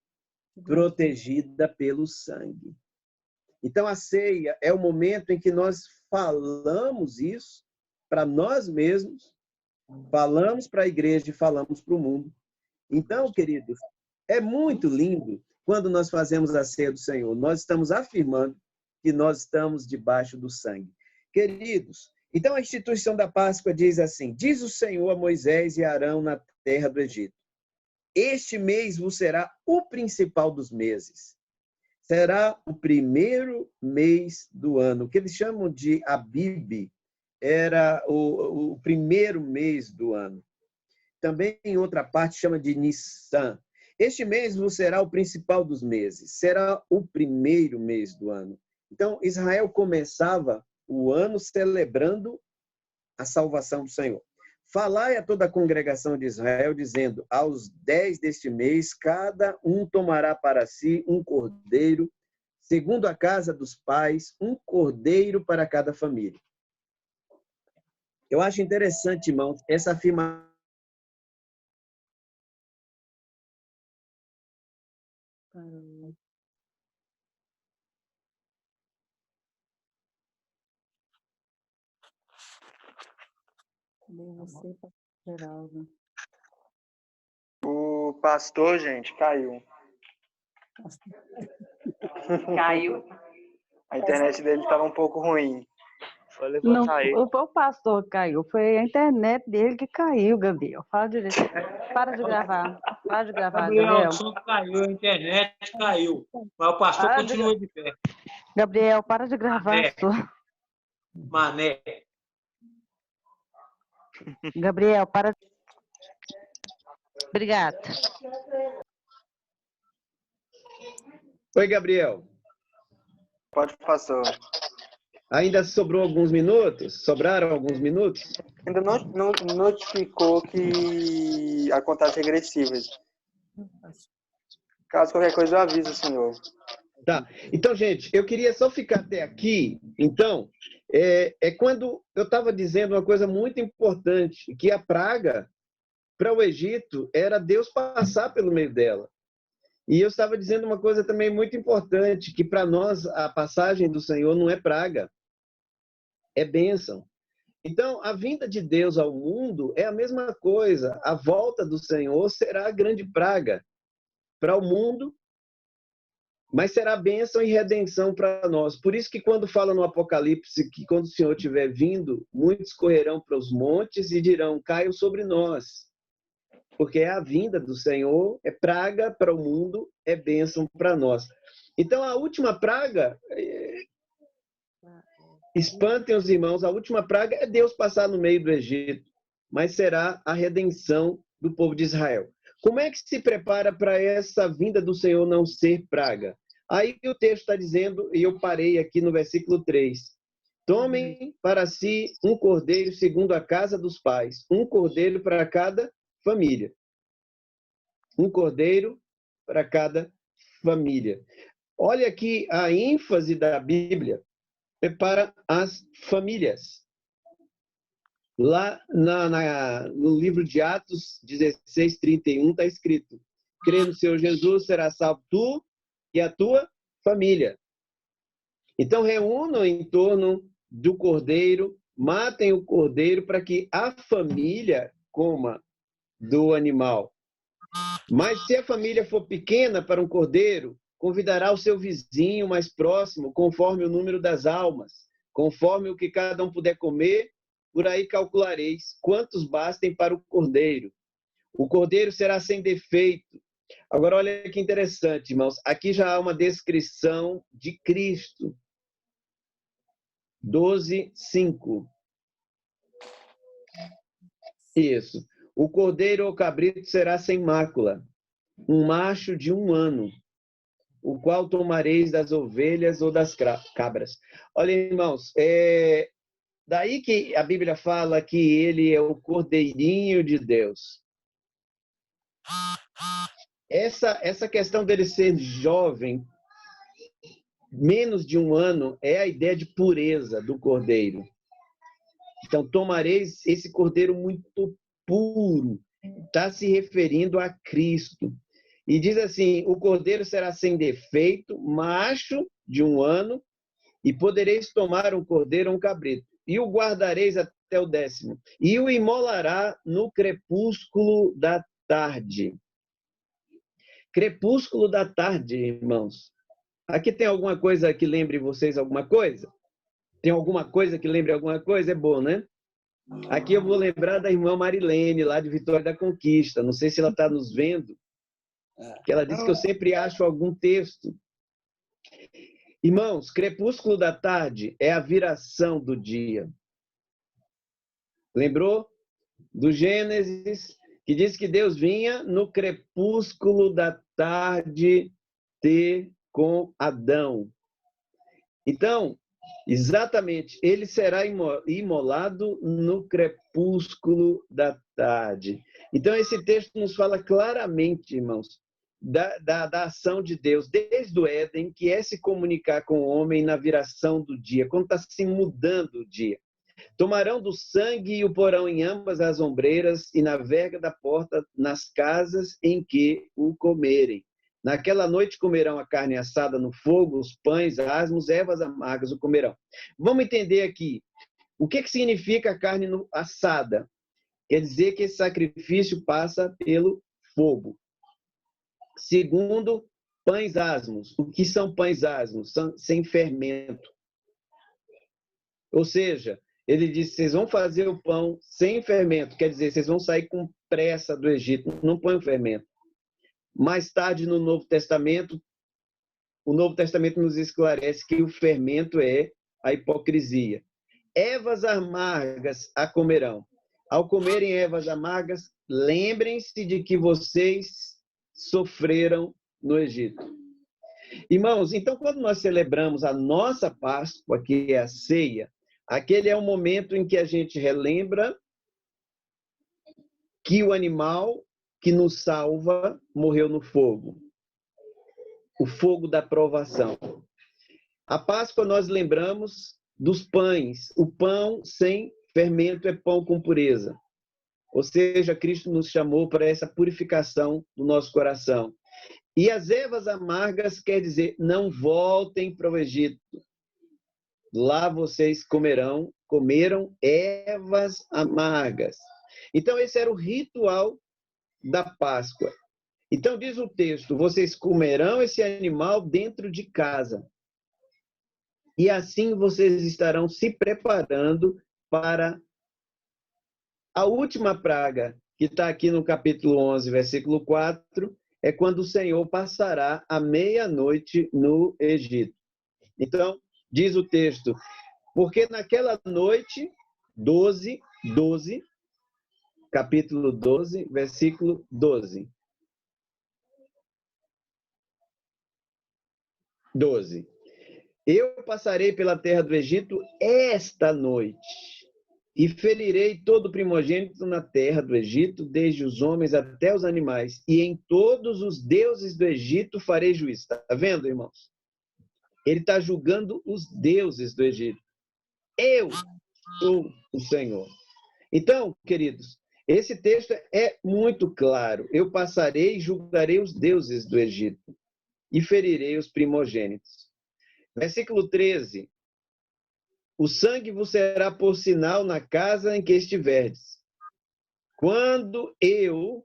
protegida pelo sangue. Então, a ceia é o momento em que nós falamos isso para nós mesmos, falamos para a igreja e falamos para o mundo. Então, queridos, é muito lindo quando nós fazemos a ceia do Senhor. Nós estamos afirmando que nós estamos debaixo do sangue. Queridos, então a instituição da Páscoa diz assim: diz o Senhor a Moisés e a Arão na terra do Egito: este mês vos será o principal dos meses. Será o primeiro mês do ano. O que eles chamam de Abib era o primeiro mês do ano. Também, em outra parte, chama de Nissan. Este mês vos será o principal dos meses. Será o primeiro mês do ano. Então, Israel começava o ano celebrando a salvação do Senhor. Falai a toda a congregação de Israel, dizendo: aos 10 deste mês, cada um tomará para si um cordeiro, segundo a casa dos pais, um cordeiro para cada família. Eu acho interessante, irmãos, essa afirmação. O pastor, gente, caiu. Caiu. A internet dele estava um pouco ruim. Não foi o pastor que caiu, foi a internet dele que caiu, Gabriel. Fala direito. Para de gravar. Para de gravar, Gabriel. O som caiu, a internet caiu. Mas o pastor continua de pé. Gabriel, para de gravar. Mané. Gabriel, para. Obrigada. Oi, Gabriel. Pode, pastor. Ainda sobrou alguns minutos? Sobraram alguns minutos? Ainda não notificou que a contagem regressiva. Caso qualquer coisa, eu aviso o senhor. Tá. Então, gente, eu queria só ficar até aqui. Então, quando eu estava dizendo uma coisa muito importante, que a praga para o Egito era Deus passar pelo meio dela. E eu estava dizendo uma coisa também muito importante, que para nós a passagem do Senhor não é praga, é bênção. Então, a vinda de Deus ao mundo é a mesma coisa. A volta do Senhor será a grande praga para o mundo, mas será bênção e redenção para nós. Por isso que quando fala no Apocalipse que quando o Senhor estiver vindo, muitos correrão para os montes e dirão: caiam sobre nós. Porque é a vinda do Senhor, é praga para o mundo, é bênção para nós. Então, a última praga, espantem os irmãos, a última praga é Deus passar no meio do Egito, mas será a redenção do povo de Israel. Como é que se prepara para essa vinda do Senhor não ser praga? Aí o texto está dizendo, e eu parei aqui no versículo 3, tomem para si um cordeiro segundo a casa dos pais, um cordeiro para cada família. Um cordeiro para cada família. Olha aqui a ênfase da Bíblia é para as famílias. Lá no livro de Atos 16:31 está escrito: crê no Senhor Jesus, será salvo tu e a tua família. Então reúnam em torno do cordeiro, matem o cordeiro para que a família coma do animal. Mas se a família for pequena para um cordeiro, convidará o seu vizinho mais próximo, conforme o número das almas, conforme o que cada um puder comer, por aí calculareis quantos bastem para o cordeiro. O cordeiro será sem defeito. Agora, olha que interessante, irmãos. Aqui já há uma descrição de Cristo. 12:5. Isso. O cordeiro ou cabrito será sem mácula, um macho de 1 ano, o qual tomareis das ovelhas ou das cabras. Olha, irmãos, daí que a Bíblia fala que ele é o cordeirinho de Deus. Essa questão dele ser jovem, menos de 1 ano, é a ideia de pureza do cordeiro. Então, tomareis esse cordeiro muito puro. Está se referindo a Cristo. E diz assim, o cordeiro será sem defeito, macho de 1 ano, e podereis tomar um cordeiro ou um cabrito, e o guardareis até o 10º, e o imolará no crepúsculo da tarde. Crepúsculo da tarde, irmãos. Aqui tem alguma coisa que lembre vocês alguma coisa? Tem alguma coisa que lembre alguma coisa? É bom, né? Aqui eu vou lembrar da irmã Marilene, lá de Vitória da Conquista. Não sei se ela está nos vendo, que ela disse que eu sempre acho algum texto. Irmãos, crepúsculo da tarde é a viração do dia. Lembrou do Gênesis, que diz que Deus vinha no crepúsculo da tarde ter com Adão. Então, exatamente, ele será imolado no crepúsculo da tarde. Então, esse texto nos fala claramente, irmãos, da ação de Deus, desde o Éden, que é se comunicar com o homem na viração do dia, quando está se mudando o dia. Tomarão do sangue e o porão em ambas as ombreiras e na verga da porta nas casas em que o comerem. Naquela noite comerão a carne assada no fogo, os pães asmos, ervas amargas o comerão. Vamos entender aqui. O que significa a carne assada? Quer dizer que esse sacrifício passa pelo fogo. Segundo, pães asmos. O que são pães asmos? São sem fermento. Ou seja, ele disse, vocês vão fazer o pão sem fermento. Quer dizer, vocês vão sair com pressa do Egito. Não põe o fermento. Mais tarde, no Novo Testamento, o Novo Testamento nos esclarece que o fermento é a hipocrisia. Ervas amargas a comerão. Ao comerem ervas amargas, lembrem-se de que vocês sofreram no Egito. Irmãos, então quando nós celebramos a nossa Páscoa, que é a ceia, aquele é o momento em que a gente relembra que o animal que nos salva morreu no fogo. O fogo da provação. A Páscoa nós lembramos dos pães. O pão sem fermento é pão com pureza. Ou seja, Cristo nos chamou para essa purificação do nosso coração. E as ervas amargas quer dizer, não voltem para o Egito. Lá vocês comeram ervas amargas. Então esse era o ritual da Páscoa. Então diz o texto, vocês comerão esse animal dentro de casa. E assim vocês estarão se preparando para a última praga, que está aqui no capítulo 11, versículo 4, é quando o Senhor passará a meia-noite no Egito. Então, diz o texto, porque naquela noite, 12, capítulo 12, versículo 12. 12. Eu passarei pela terra do Egito esta noite e ferirei todo o primogênito na terra do Egito, desde os homens até os animais, e em todos os deuses do Egito farei juízo. Está vendo, irmãos? Ele está julgando os deuses do Egito. Eu sou o Senhor. Então, queridos, esse texto é muito claro. Eu passarei e julgarei os deuses do Egito e ferirei os primogênitos. Versículo 13. O sangue vos será por sinal na casa em que estiverdes. Quando eu...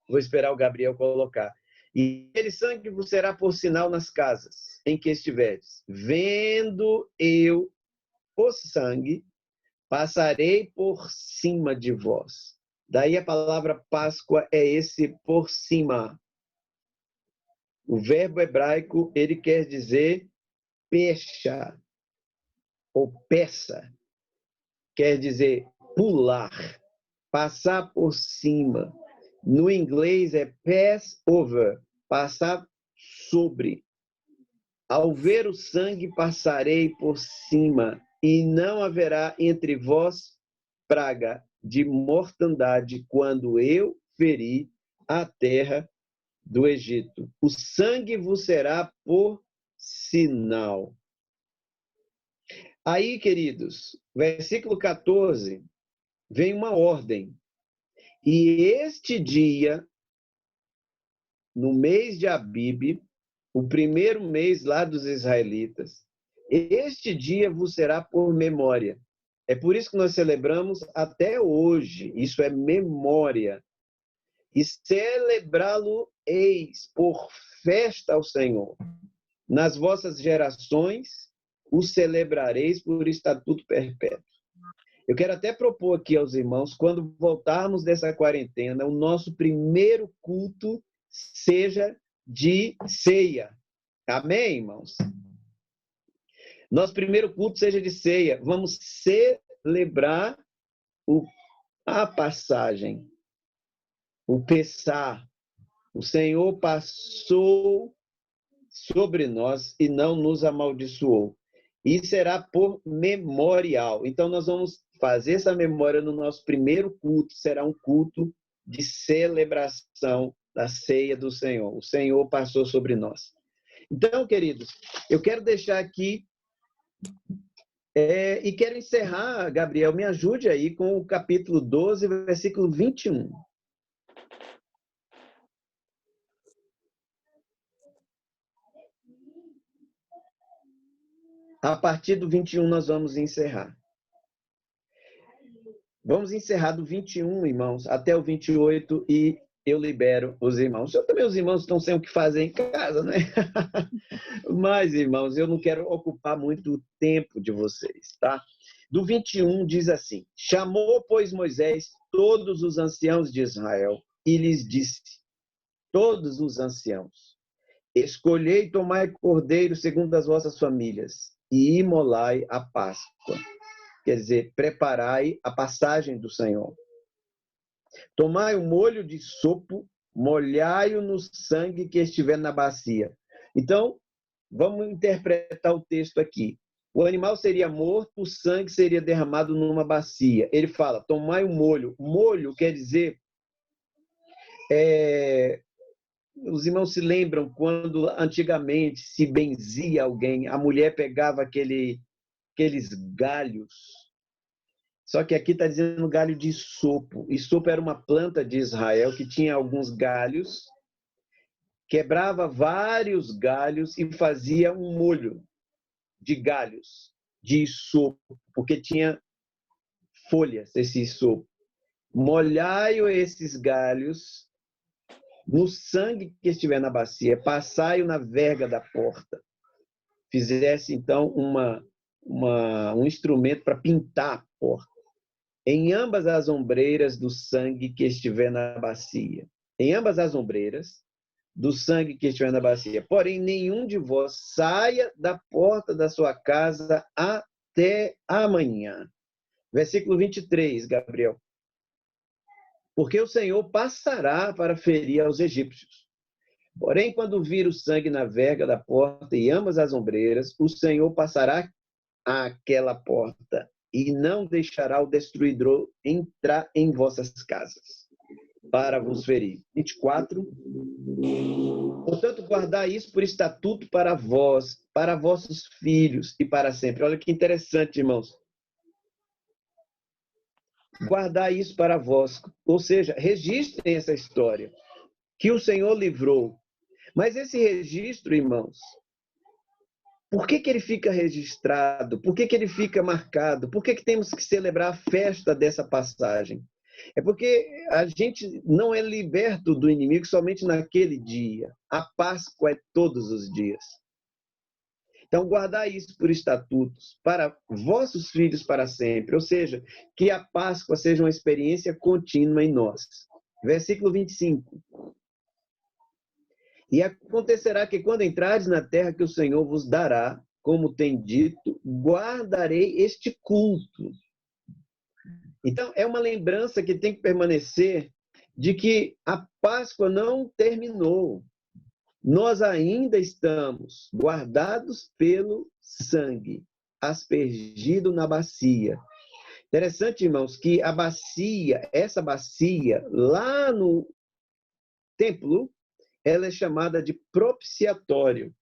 Vou esperar o Gabriel colocar. E aquele sangue vos será por sinal nas casas em que estiverdes. Vendo eu o sangue, passarei por cima de vós. Daí a palavra Páscoa é esse por cima. O verbo hebraico, ele quer dizer pecha, ou peça. Quer dizer pular, passar por cima. No inglês é pass over, passar sobre. Ao ver o sangue, passarei por cima, e não haverá entre vós praga de mortandade quando eu ferir a terra do Egito. O sangue vos será por sinal. Aí, queridos, versículo 14, vem uma ordem. E este dia, no mês de Abib, o primeiro mês lá dos israelitas, este dia vos será por memória. É por isso que nós celebramos até hoje. Isso é memória. E celebrá-lo-eis por festa ao Senhor. Nas vossas gerações, o celebrareis por estatuto perpétuo. Eu quero até propor aqui aos irmãos, quando voltarmos dessa quarentena, o nosso primeiro culto seja de ceia. Amém, irmãos? Nosso primeiro culto seja de ceia. Vamos celebrar a passagem, o Pessá. O Senhor passou sobre nós e não nos amaldiçoou. E será por memorial. Então, nós vamos fazer essa memória no nosso primeiro culto. Será um culto de celebração da ceia do Senhor. O Senhor passou sobre nós. Então, queridos, eu quero deixar aqui e quero encerrar, Gabriel, me ajude aí com o capítulo 12, versículo 21. A partir do 21 nós vamos encerrar. Vamos encerrar do 21, irmãos, até o 28 e eu libero os irmãos. Também os irmãos estão sem o que fazer em casa, né? Mas, irmãos, eu não quero ocupar muito o tempo de vocês, tá? Do 21 diz assim: chamou, pois, Moisés todos os anciãos de Israel e lhes disse, todos os anciãos, escolhei e tomai cordeiro segundo as vossas famílias e imolai a Páscoa. Quer dizer, preparai a passagem do Senhor. Tomai o molho de sopo, molhai-o no sangue que estiver na bacia. Então, vamos interpretar o texto aqui. O animal seria morto, o sangue seria derramado numa bacia. Ele fala, tomai o molho. Molho quer dizer... Os irmãos se lembram quando antigamente se benzia alguém, a mulher pegava aqueles galhos. Só que aqui está dizendo galho de sopo. E sopo era uma planta de Israel que tinha alguns galhos, quebrava vários galhos e fazia um molho de galhos de sopo, porque tinha folhas esse sopo. Molhai-o esses galhos no sangue que estiver na bacia, passai-o na verga da porta. Fizesse, então, um instrumento para pintar a porta. Em ambas as ombreiras do sangue que estiver na bacia. Em ambas as ombreiras do sangue que estiver na bacia. Porém, nenhum de vós saia da porta da sua casa até amanhã. Versículo 23, Gabriel. Porque o Senhor passará para ferir aos egípcios. Porém, quando vir o sangue na verga da porta e ambas as ombreiras, o Senhor passará àquela porta e não deixará o destruidor entrar em vossas casas para vos ferir. 24. Portanto, guardai isso por estatuto para vós, para vossos filhos e para sempre. Olha que interessante, irmãos. Guardar isso para vós. Ou seja, registrem essa história que o Senhor livrou. Mas esse registro, irmãos, por que ele fica registrado? Por que ele fica marcado? Por que temos que celebrar a festa dessa passagem? É porque a gente não é liberto do inimigo somente naquele dia. A Páscoa é todos os dias. Então, guardar isso por estatutos para vossos filhos para sempre. Ou seja, que a Páscoa seja uma experiência contínua em nós. Versículo 25. E acontecerá que quando entrares na terra que o Senhor vos dará, como tem dito, guardarei este culto. Então, é uma lembrança que tem que permanecer de que a Páscoa não terminou. Nós ainda estamos guardados pelo sangue, aspergido na bacia. Interessante, irmãos, que a bacia, essa bacia, lá no templo, ela é chamada de propiciatório.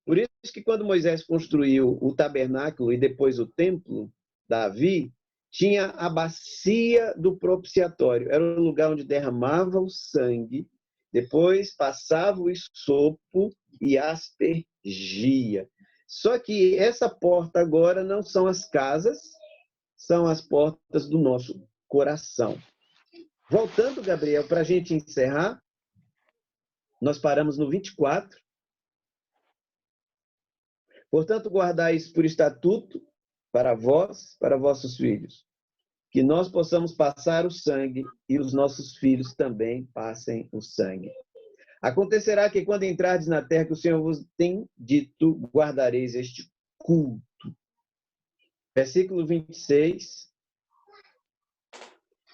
Por isso que quando Moisés construiu o tabernáculo e depois o templo, Davi, tinha a bacia do propiciatório. Era o lugar onde derramava o sangue, depois passava o esopo e aspergia. Só que essa porta agora não são as casas, são as portas do nosso coração. Voltando, Gabriel, para a gente encerrar, nós paramos no 24. Portanto, guardai isso por estatuto para vós, para vossos filhos, que nós possamos passar o sangue e os nossos filhos também passem o sangue. Acontecerá que quando entrardes na terra que o Senhor vos tem dito, guardareis este culto. Versículo 26.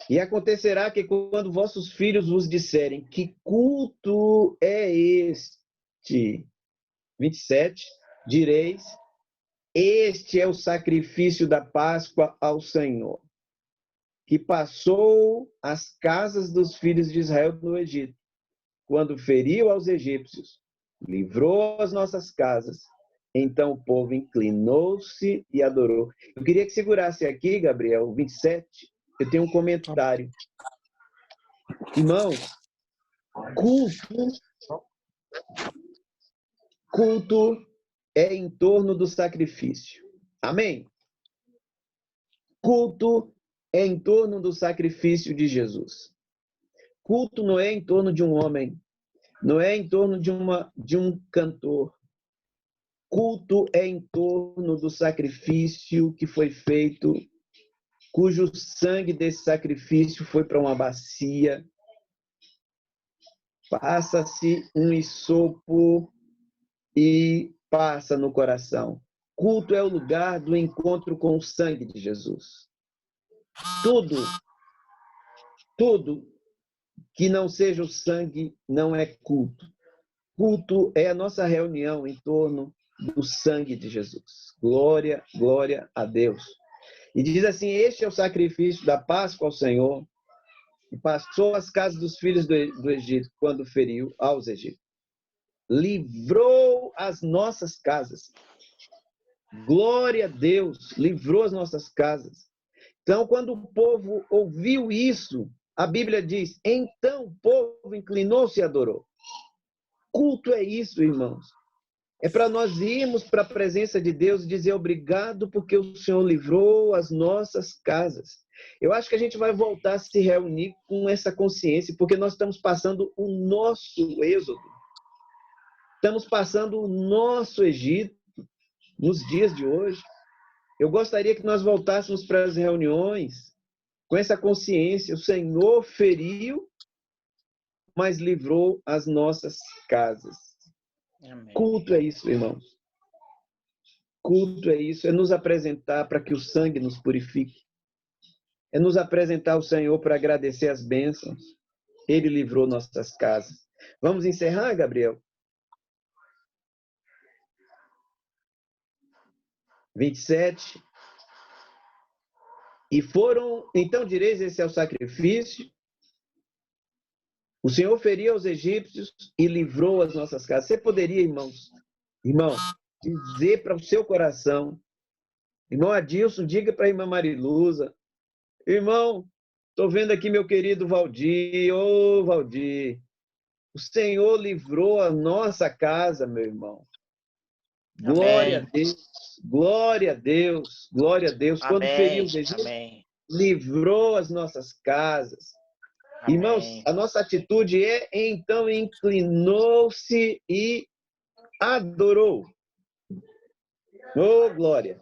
E acontecerá que quando vossos filhos vos disserem que culto é este, 27, direis, este é o sacrifício da Páscoa ao Senhor, que passou as casas dos filhos de Israel no Egito, quando feriu aos egípcios, livrou as nossas casas. Então o povo inclinou-se e adorou. Eu queria que segurasse aqui, Gabriel, 27. Eu tenho um comentário. Irmãos, culto é em torno do sacrifício. Amém? Culto é em torno do sacrifício de Jesus. Culto não é em torno de um homem, não é em torno de um cantor. Culto é em torno do sacrifício que foi feito, cujo sangue desse sacrifício foi para uma bacia. Passa-se um hisopo e passa no coração. Culto é o lugar do encontro com o sangue de Jesus. Tudo que não seja o sangue não é culto. Culto é a nossa reunião em torno do sangue de Jesus. Glória, glória a Deus. E diz assim, este é o sacrifício da Páscoa ao Senhor, e passou as casas dos filhos do Egito, quando feriu aos egípcios. Livrou as nossas casas. Glória a Deus, livrou as nossas casas. Então, quando o povo ouviu isso, a Bíblia diz, então o povo inclinou-se e adorou. Culto é isso, irmãos. É para nós irmos para a presença de Deus e dizer obrigado porque o Senhor livrou as nossas casas. Eu acho que a gente vai voltar a se reunir com essa consciência, porque nós estamos passando o nosso êxodo. Estamos passando o nosso Egito nos dias de hoje. Eu gostaria que nós voltássemos para as reuniões com essa consciência. O Senhor feriu, mas livrou as nossas casas. Amém. Culto é isso, irmãos. Culto é isso, é nos apresentar para que o sangue nos purifique. É nos apresentar ao Senhor para agradecer as bênçãos. Ele livrou nossas casas. Vamos encerrar, Gabriel? 27. E foram, então direis, esse é o sacrifício. O Senhor feriu aos egípcios e livrou as nossas casas. Você poderia, irmão, dizer para o seu coração, irmão Adilson, diga para a irmã Mariluza, irmão, estou vendo aqui meu querido Valdir, ô Valdir, o Senhor livrou a nossa casa, meu irmão. Glória a Deus, glória a Deus, glória a Deus. Quando feriu os egípcios, livrou as nossas casas. Amém. Irmãos, a nossa atitude é, então, inclinou-se e adorou. Oh, glória.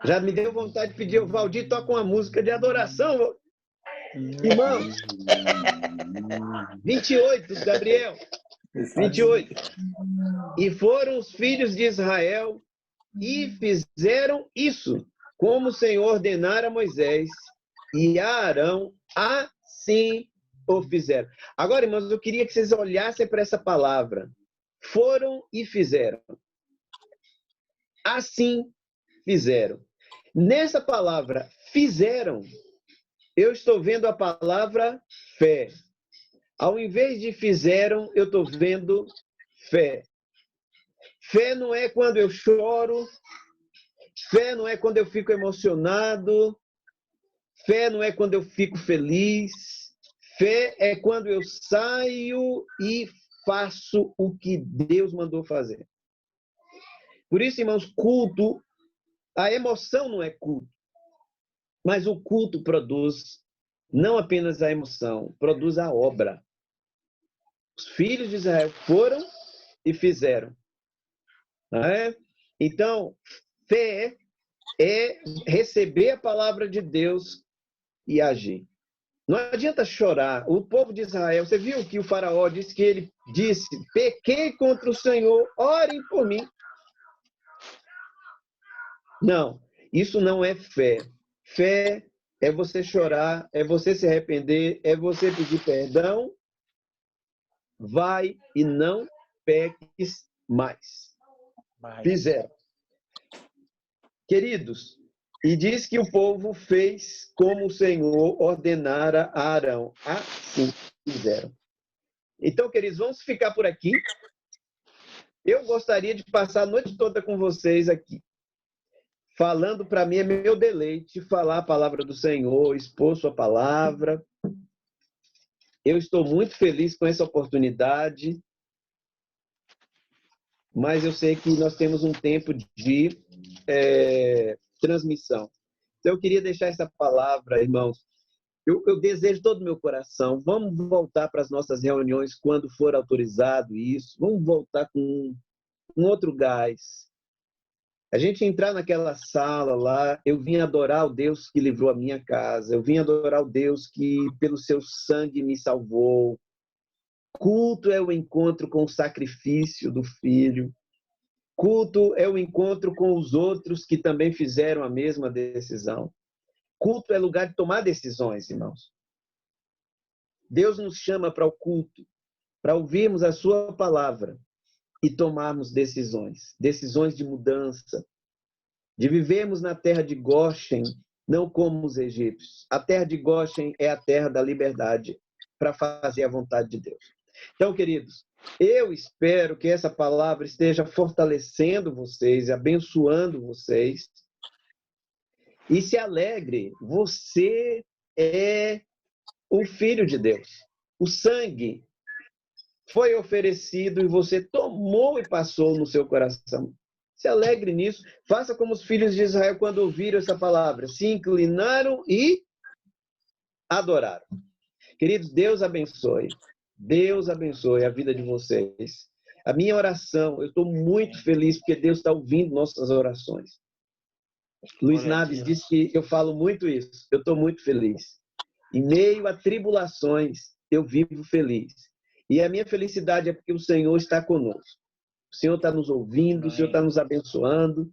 Já me deu vontade de pedir, o Valdir toca uma música de adoração. Irmãos, 28, Gabriel. 28. E foram os filhos de Israel e fizeram isso, como o Senhor ordenara a Moisés, e Arão assim o fizeram. Agora, irmãos, eu queria que vocês olhassem para essa palavra. Foram e fizeram. Assim fizeram. Nessa palavra fizeram, eu estou vendo a palavra fé. Ao invés de fizeram, eu estou vendo fé. Fé não é quando eu choro, fé não é quando eu fico emocionado, fé não é quando eu fico feliz, fé é quando eu saio e faço o que Deus mandou fazer. Por isso, irmãos, culto, a emoção não é culto, mas o culto produz não apenas a emoção, produz a obra. Os filhos de Israel foram e fizeram. Não é? Então, fé é receber a palavra de Deus e agir. Não adianta chorar. O povo de Israel, você viu que o faraó disse que ele disse, pequei contra o Senhor, orem por mim. Não, isso não é fé. Fé é você chorar, é você se arrepender, é você pedir perdão. Vai e não peques mais. Fizeram. Queridos, e diz que o povo fez como o Senhor ordenara a Arão. Assim fizeram. Então, queridos, vamos ficar por aqui. Eu gostaria de passar a noite toda com vocês aqui. Falando, para mim, é meu deleite falar a palavra do Senhor, expor sua palavra. Eu estou muito feliz com essa oportunidade. Mas eu sei que nós temos um tempo de transmissão. Então, eu queria deixar essa palavra, irmãos. Eu desejo todo o meu coração. Vamos voltar para as nossas reuniões quando for autorizado isso. Vamos voltar com um outro gás. A gente entrar naquela sala lá, eu vim adorar o Deus que livrou a minha casa. Eu vim adorar o Deus que, pelo seu sangue, me salvou. Culto é o encontro com o sacrifício do Filho. Culto é o encontro com os outros que também fizeram a mesma decisão. Culto é lugar de tomar decisões, irmãos. Deus nos chama para o culto, para ouvirmos a sua palavra e tomarmos decisões. Decisões de mudança, de vivermos na terra de Goshen, não como os egípcios. A terra de Goshen é a terra da liberdade para fazer a vontade de Deus. Então, queridos, eu espero que essa palavra esteja fortalecendo vocês, abençoando vocês. E se alegre, você é o Filho de Deus. O sangue foi oferecido e você tomou e passou no seu coração. Se alegre nisso. Faça como os filhos de Israel quando ouviram essa palavra. Se inclinaram e adoraram. Queridos, Deus abençoe. Deus abençoe a vida de vocês. A minha oração, eu estou muito feliz porque Deus está ouvindo nossas orações. Luiz Naves disse que eu falo muito isso. Eu estou muito feliz. Em meio a tribulações, eu vivo feliz. E a minha felicidade é porque o Senhor está conosco. O Senhor está nos ouvindo, o Senhor está nos abençoando.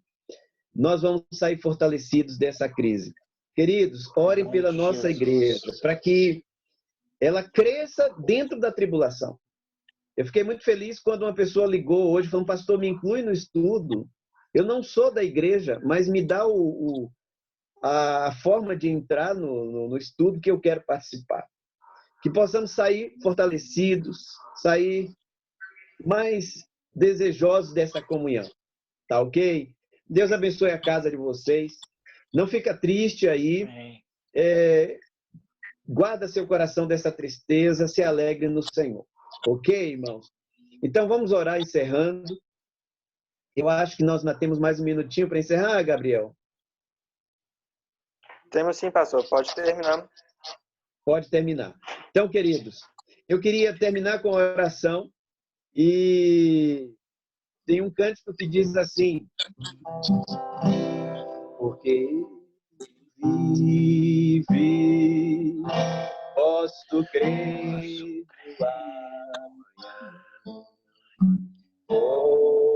Nós vamos sair fortalecidos dessa crise. Queridos, orem pela nossa igreja, para que ela cresça dentro da tribulação. Eu fiquei muito feliz quando uma pessoa ligou hoje falando, pastor, me inclui no estudo. Eu não sou da igreja, mas me dá a forma de entrar no estudo que eu quero participar. Que possamos sair fortalecidos, sair mais desejosos dessa comunhão. Tá ok? Deus abençoe a casa de vocês. Não fica triste aí. Guarda seu coração dessa tristeza, se alegre no Senhor. Ok, irmãos? Então, vamos orar encerrando. Eu acho que nós ainda temos mais um minutinho para encerrar, Gabriel. Temos sim, pastor. Pode terminar. Pode terminar. Então, queridos, eu queria terminar com a oração e tem um cântico que diz assim: porque vive, posso crer no amanhã, porque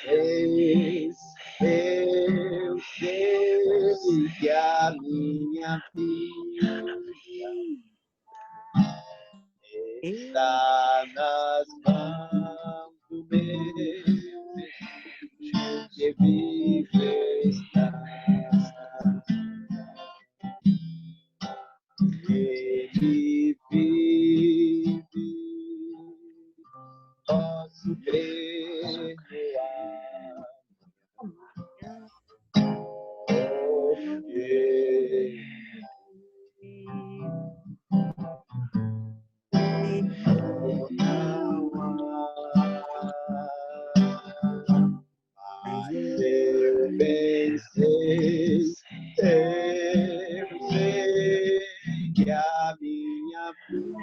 vences, eu sei que a minha vida está nas mãos do meu que vive está. Ele vive, posso crer eu vences, eu sei que a minha vida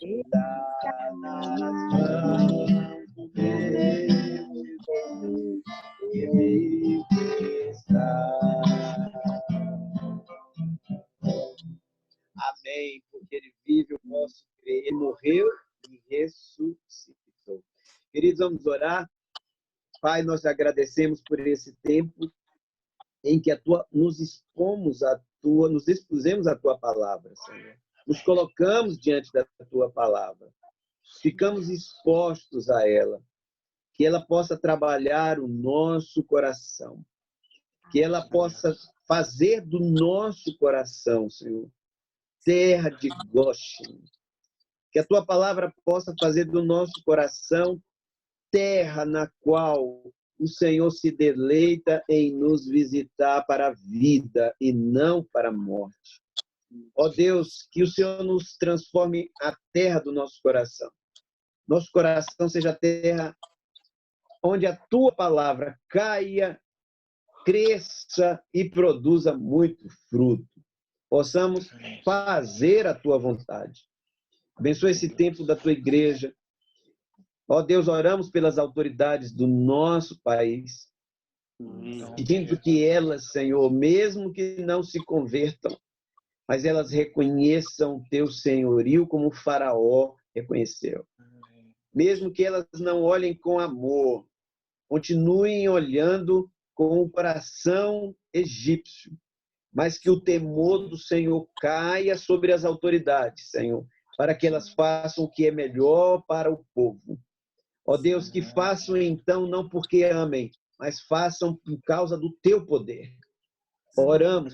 está nas mãos do Deus que vive está. Amém, porque ele vive, eu posso crer. Ele morreu e ressuscitou. Queridos, vamos orar. Pai, nós agradecemos por esse tempo em que nos expusemos à tua palavra, Senhor. Nos colocamos diante da tua palavra. Ficamos expostos a ela. Que ela possa trabalhar o nosso coração. Que ela possa fazer do nosso coração, Senhor, terra de Goshen. Que a tua palavra possa fazer do nosso coração terra na qual o Senhor se deleita em nos visitar para a vida e não para a morte. Ó Deus, que o Senhor nos transforme a terra do nosso coração. Nosso coração seja a terra onde a tua palavra caia, cresça e produza muito fruto. Possamos fazer a tua vontade. Abençoa esse tempo da tua igreja. Ó Deus, oramos pelas autoridades do nosso país, pedindo que elas, Senhor, mesmo que não se convertam, mas elas reconheçam o teu senhorio como o faraó reconheceu. Mesmo que elas não olhem com amor, continuem olhando com o coração egípcio, mas que o temor do Senhor caia sobre as autoridades, Senhor, para que elas façam o que é melhor para o povo. Ó Deus, que façam então não porque amem, mas façam por causa do teu poder. Oramos.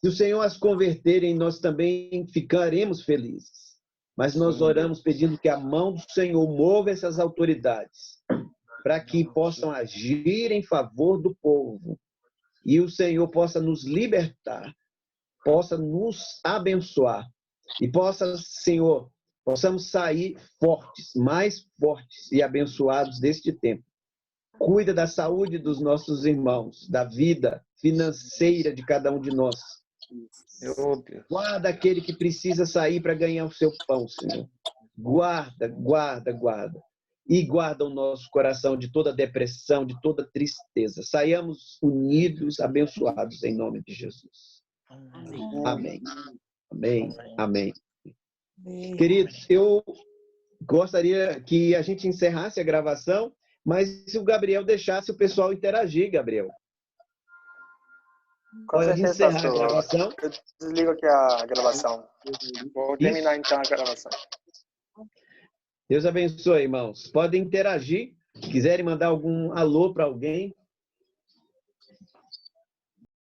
Se o Senhor as converterem, nós também ficaremos felizes. Mas nós oramos pedindo que a mão do Senhor mova essas autoridades, para que possam agir em favor do povo. E o Senhor possa nos libertar, possa nos abençoar. E possa, Senhor, possamos sair fortes, mais fortes e abençoados deste tempo. Cuida da saúde dos nossos irmãos, da vida financeira de cada um de nós. Guarda aquele que precisa sair para ganhar o seu pão, Senhor. Guarda, guarda, guarda. E guarda o nosso coração de toda depressão, de toda tristeza. Saiamos unidos, abençoados em nome de Jesus. Amém. Amém. Amém. Queridos, eu gostaria que a gente encerrasse a gravação, mas se o Gabriel deixasse o pessoal interagir, Gabriel. Pode encerrar a gravação. Eu desligo aqui a gravação. Vou terminar então a gravação. Deus abençoe, irmãos. Podem interagir. Se quiserem mandar algum alô para alguém,